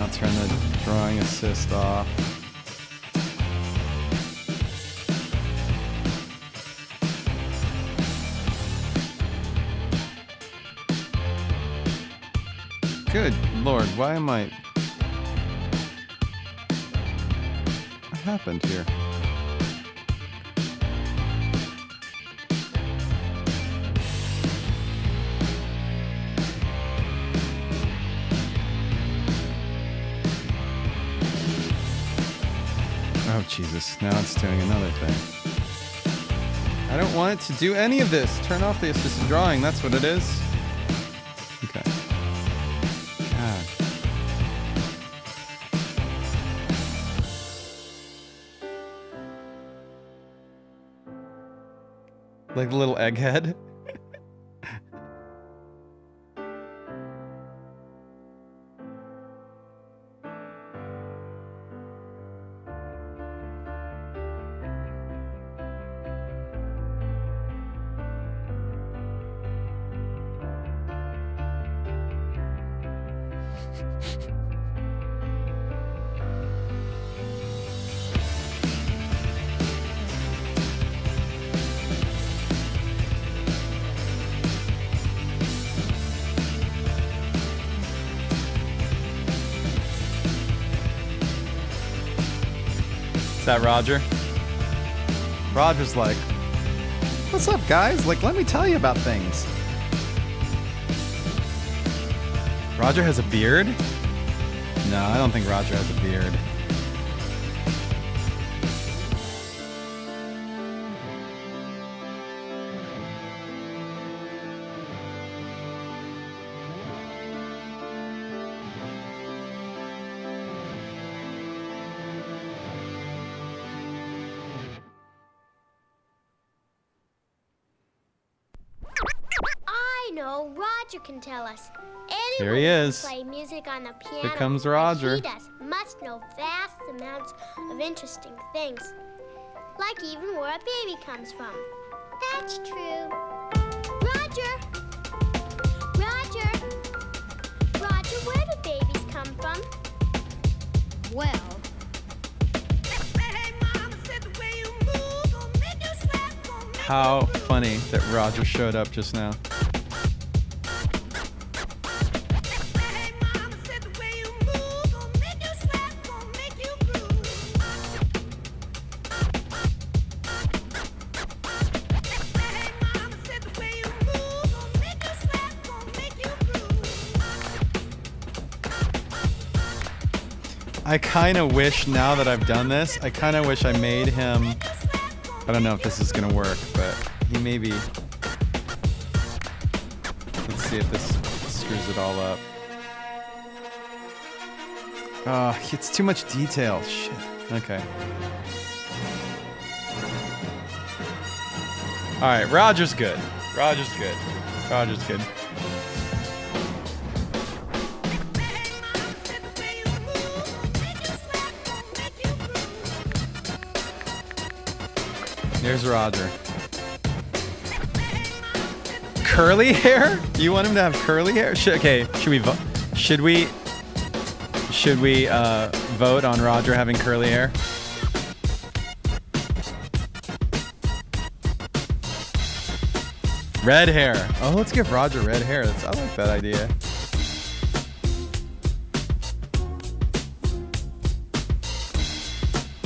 I'll turn the drawing assist off. Good Lord, why am I... What happened here? Oh, Jesus. Now it's doing another thing. I don't want it to do any of this. Turn off the assisted drawing. That's what it is. Okay. God. Like the little egghead. Is that Roger? Roger's like, what's up, guys? Like, let me tell you about things. Roger has a beard? No, I don't think Roger has a beard. I know, Roger can tell us. Here he is. Play music on the piano. Here comes Roger. He does must know vast amounts of interesting things, like even where a baby comes from. That's true. Roger! Roger! Roger, where do babies come from? Well... How funny that Roger showed up just now. I kind of wish now that I've done this, I kind of wish I made him. I don't know if this is gonna work, but he maybe. Let's see if this screws it all up. Oh, it's too much detail. Shit. Okay. All right, Roger's good. Roger's good. Roger's good. Here's Roger. Curly hair? You want him to have curly hair? Should we vote on Roger having curly hair? Red hair. Oh, let's give Roger red hair. I like that idea.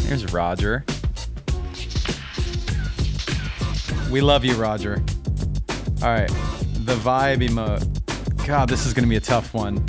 Here's Roger. We love you, Roger. All right, the vibe emote. God, this is gonna be a tough one.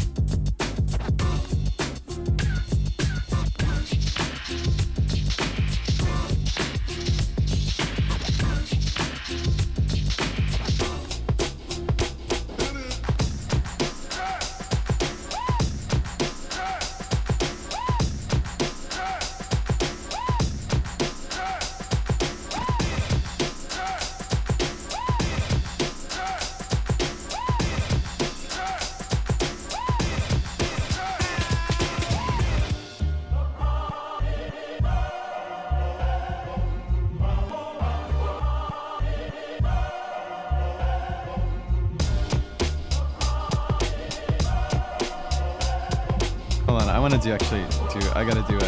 I gotta do a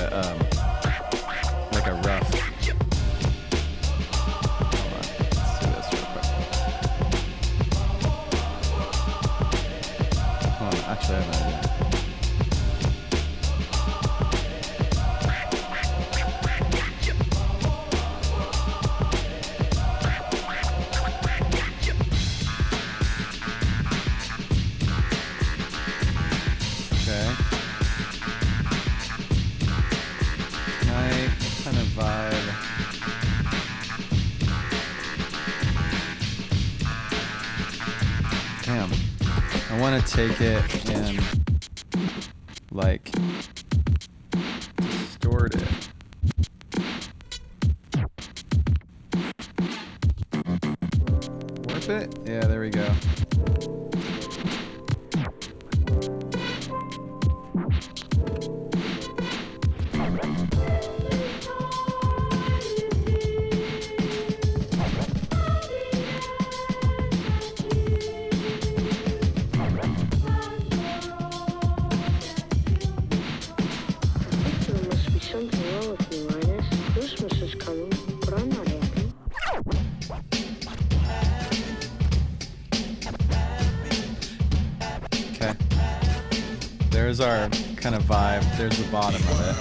like a rough. Hold on, let's do this real quick. Hold on, actually I have an idea. Take it and like distort it. Warp it? Yeah, there we go. There's our kind of vibe. There's the bottom of it.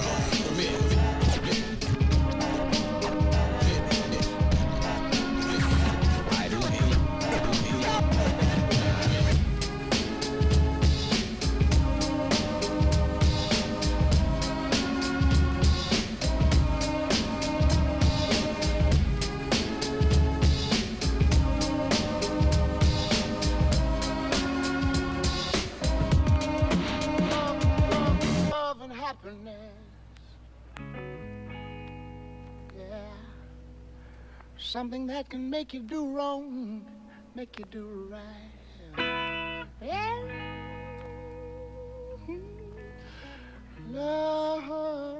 Something that can make you do wrong, make you do right. Yeah. Love.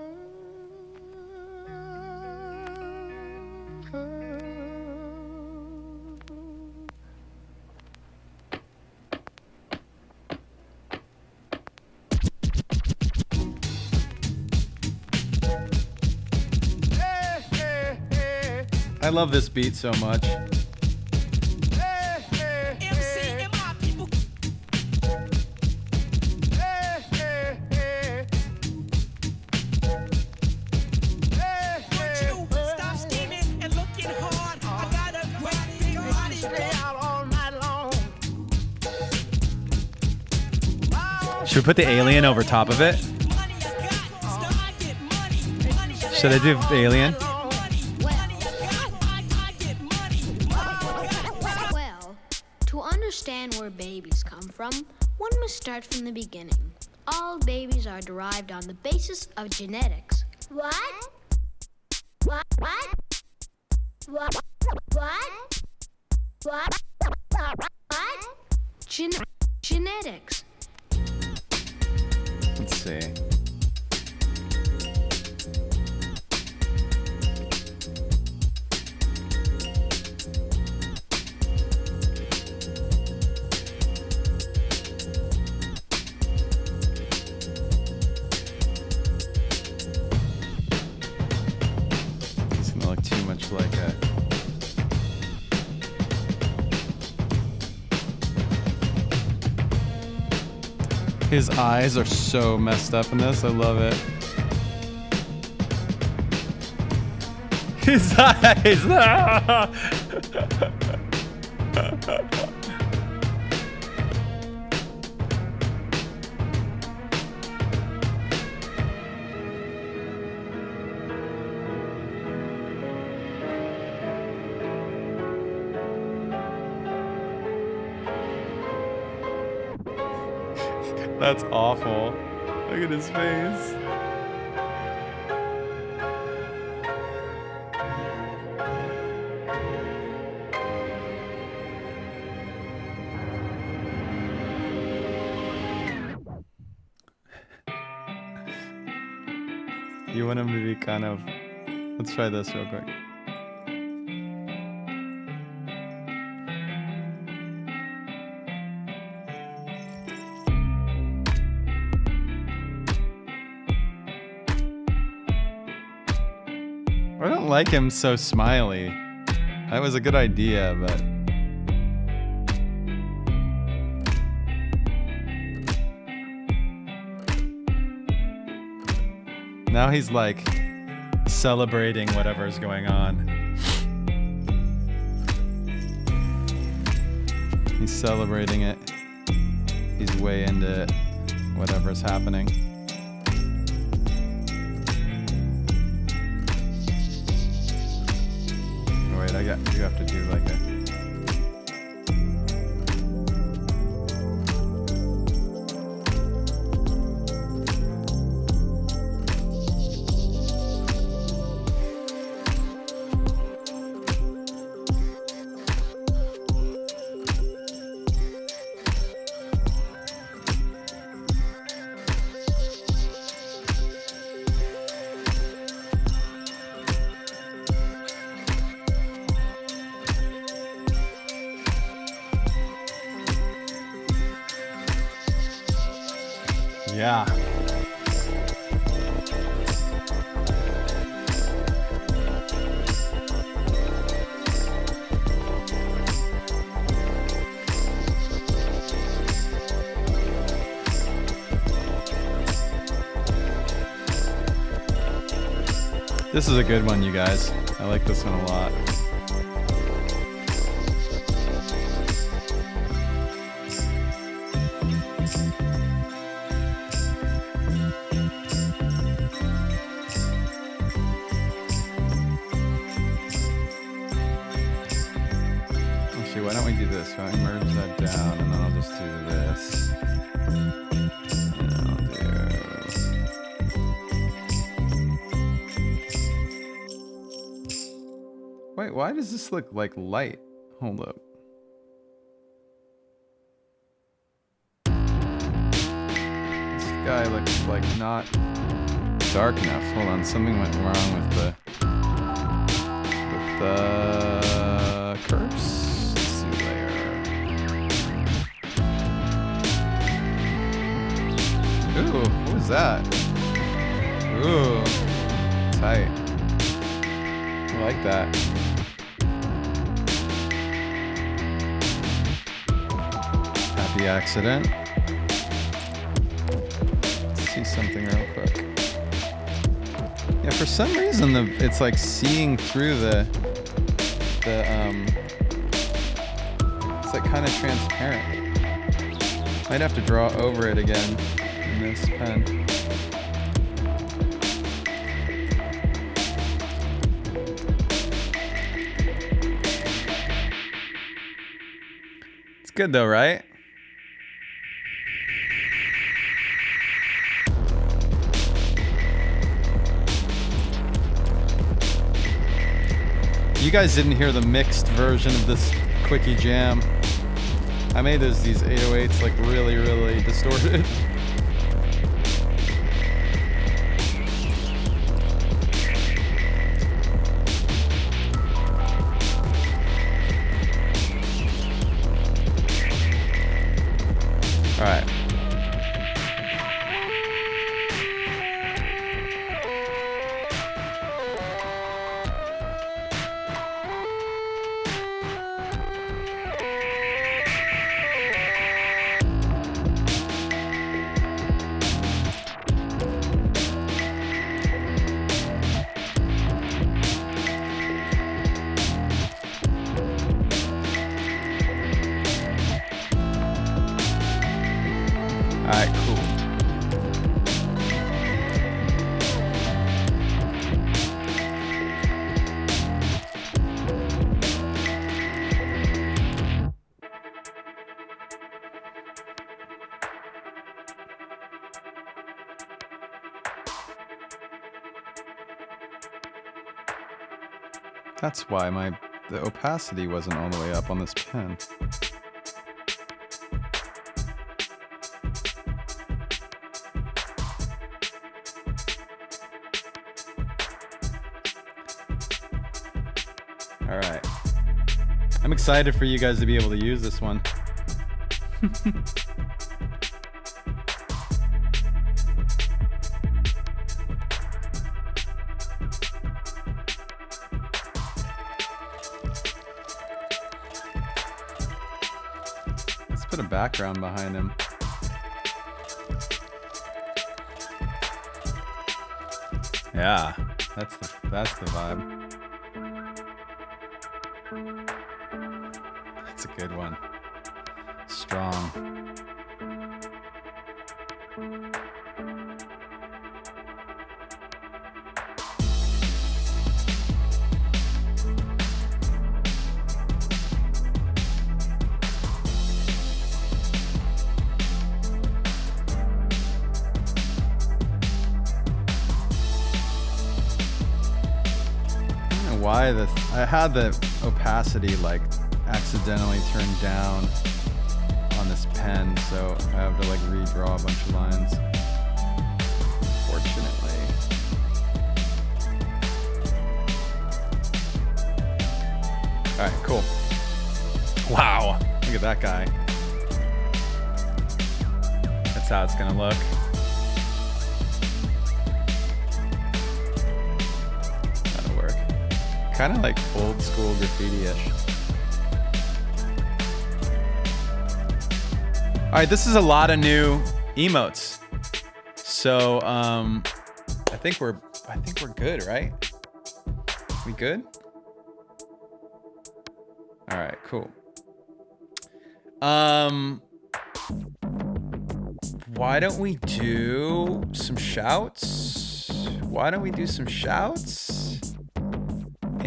I love this beat so much. Should we put the alien over top of it? Should I do Alien? Well, to understand where babies come from, one must start from the beginning. All babies are derived on the basis of genetics. What? What? What? What? What? What? What? Genetics. Let's see. It's gonna look too much like a. His eyes are so messed up in this. I love it. His eyes. That's awful. Look at his face. You want him to be kind of... Let's try this real quick. I don't like him so smiley. That was a good idea, but... Now he's like celebrating whatever's going on. He's celebrating it. He's way into it, whatever's happening. Wait, you have to do like a... Yeah. This is a good one, you guys. I like this one a lot. Why don't we do this? Why don't we merge that down, and then I'll just do this. And I'll do... Wait, why does this look like light? Hold up. This guy looks like not dark enough. Hold on, something went wrong with the curves. Ooh, what was that? Ooh, tight. I like that. Happy accident. Let's see something real quick. Yeah, for some reason it's like seeing through the it's like kind of transparent. Might have to draw over it again. This pen. good though, right? You guys didn't hear the mixed version of this quickie jam. I made these 808s like really, really distorted. All right. All right, cool. That's why the opacity wasn't all the way up on this pen. All right. I'm excited for you guys to be able to use this one. Let's put a background behind him. Yeah, that's the vibe. That's a good one. Strong. Why this? I had the opacity like accidentally turned down on this pen, so I have to like redraw a bunch of lines. Fortunately. All right, cool. Wow, look at that guy. That's how it's gonna look. Kind of like old school graffiti-ish. All right, this is a lot of new emotes. So I think we're good, right? We good? All right, cool. Why don't we do some shouts?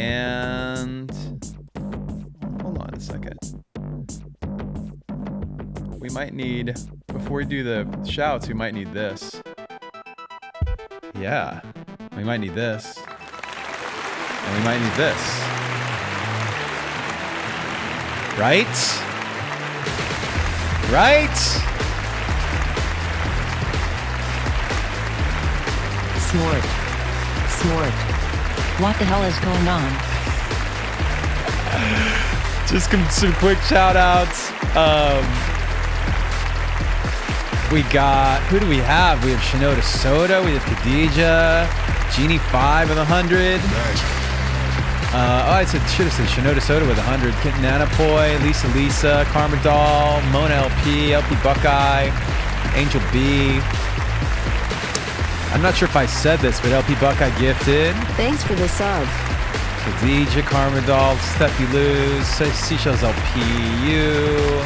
And hold on a second. We might need, before we do the shouts, we might need this. Yeah, we might need this. And we might need this. Right? Right? Smart. What the hell is going on? Just some quick shout outs. We got, who do we have? We have Shinoda Soda, we have Khadija, Genie 5 with 100. Nice. I should have said Shinoda Soda with 100. Nanapoy, Lisa, Karma Doll, Mona LP Buckeye, Angel B. I'm not sure if I said this, but LP Buckeye gifted. Thanks for the sub. Khadija, Karma Doll, Steffi Luz, Seashells LPU,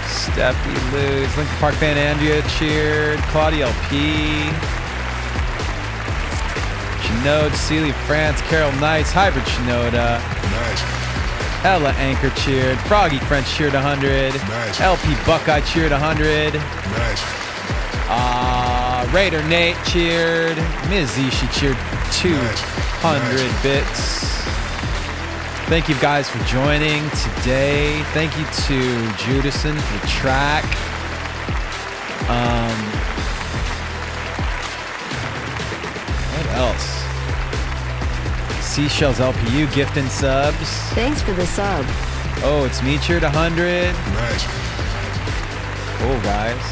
Steffi Luz, Lincoln Park fan Andrea cheered, Claudia LP, Shinode, Sealy France, Carol Knights, Hybrid Shinoda. Nice. Ella Anchor cheered. Froggy French cheered 100. Nice. LP Buckeye cheered 100. Nice. Raider Nate cheered. Ms. Z, she cheered 200 bits. Thank you guys for joining today. Thank you to Judison for the track. What else? Seashells LPU gifting subs. Thanks for the sub. Oh, it's me cheered 100. Nice. Cool, guys.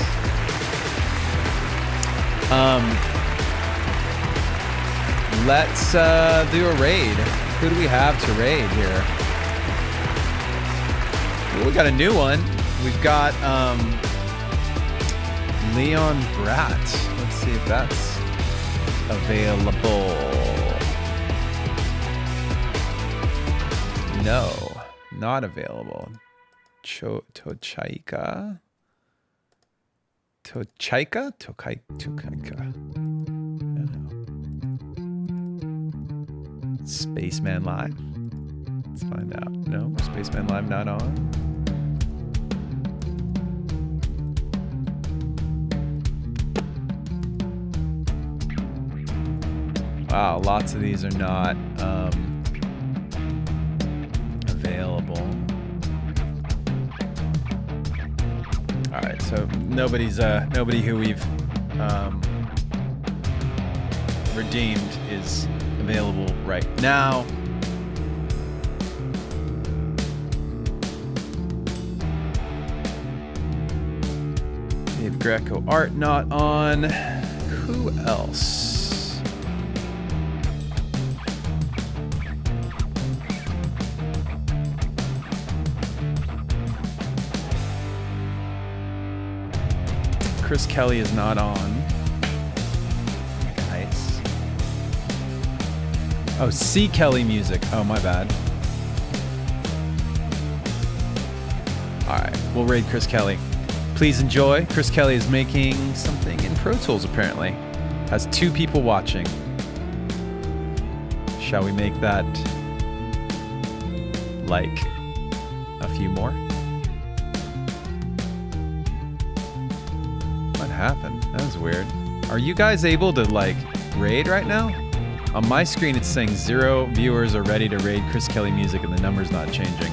Let's do a raid. Who do we have to raid here? Well, we got a new one. We've got Leon Brat. Let's see if that's available. No, not available. Tochaika. Spaceman Live. Let's find out. No, Spaceman Live not on. Wow, lots of these are not available. All right, so nobody who we've redeemed is available right now. Dave Greco Art not on. Who else? Chris Kelly is not on. Nice. Oh, C. Kelly Music. Oh, my bad. All right, we'll raid Chris Kelly. Please enjoy. Chris Kelly is making something in Pro Tools, apparently. Has 2 people watching. Shall we make that like a few more? What happened? That was weird. Are you guys able to like raid right now? On my screen, it's saying 0 viewers are ready to raid Chris Kelly Music and the number's not changing.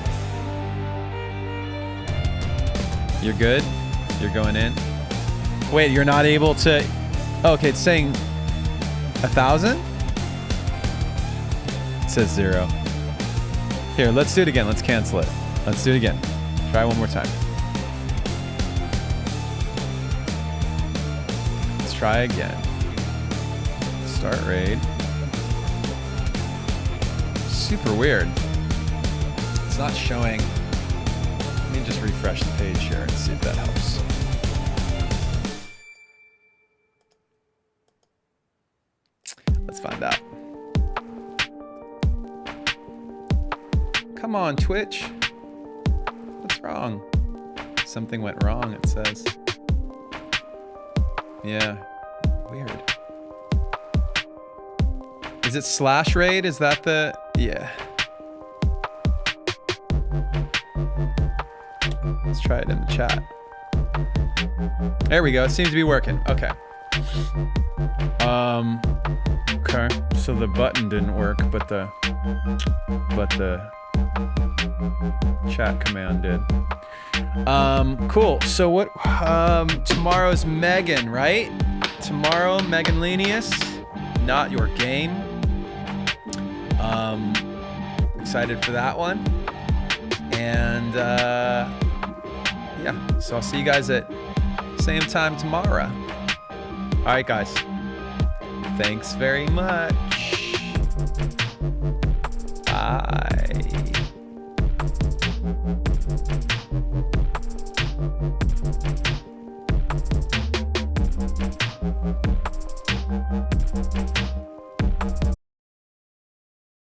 You're good? You're going in? Wait, you're not able to... Oh, okay, it's saying 1,000? It says 0. Here, let's do it again. Let's cancel it. Let's do it again. Try one more time. Let's try again. Start raid. Super weird. It's not showing... Let me just refresh the page here and see if that helps. Let's find out. Come on, Twitch. What's wrong? Something went wrong, it says. Yeah. Weird. Is it slash raid? Is that the... Yeah. Let's try it in the chat. There we go. It seems to be working. Okay. Okay. So the button didn't work, but the chat command did. Cool. So what? Tomorrow's Megan, right? Tomorrow, Megan Lenius. Not your game. Excited for that one. And yeah, so I'll see you guys at same time tomorrow. All right, guys. Thanks very much. Bye.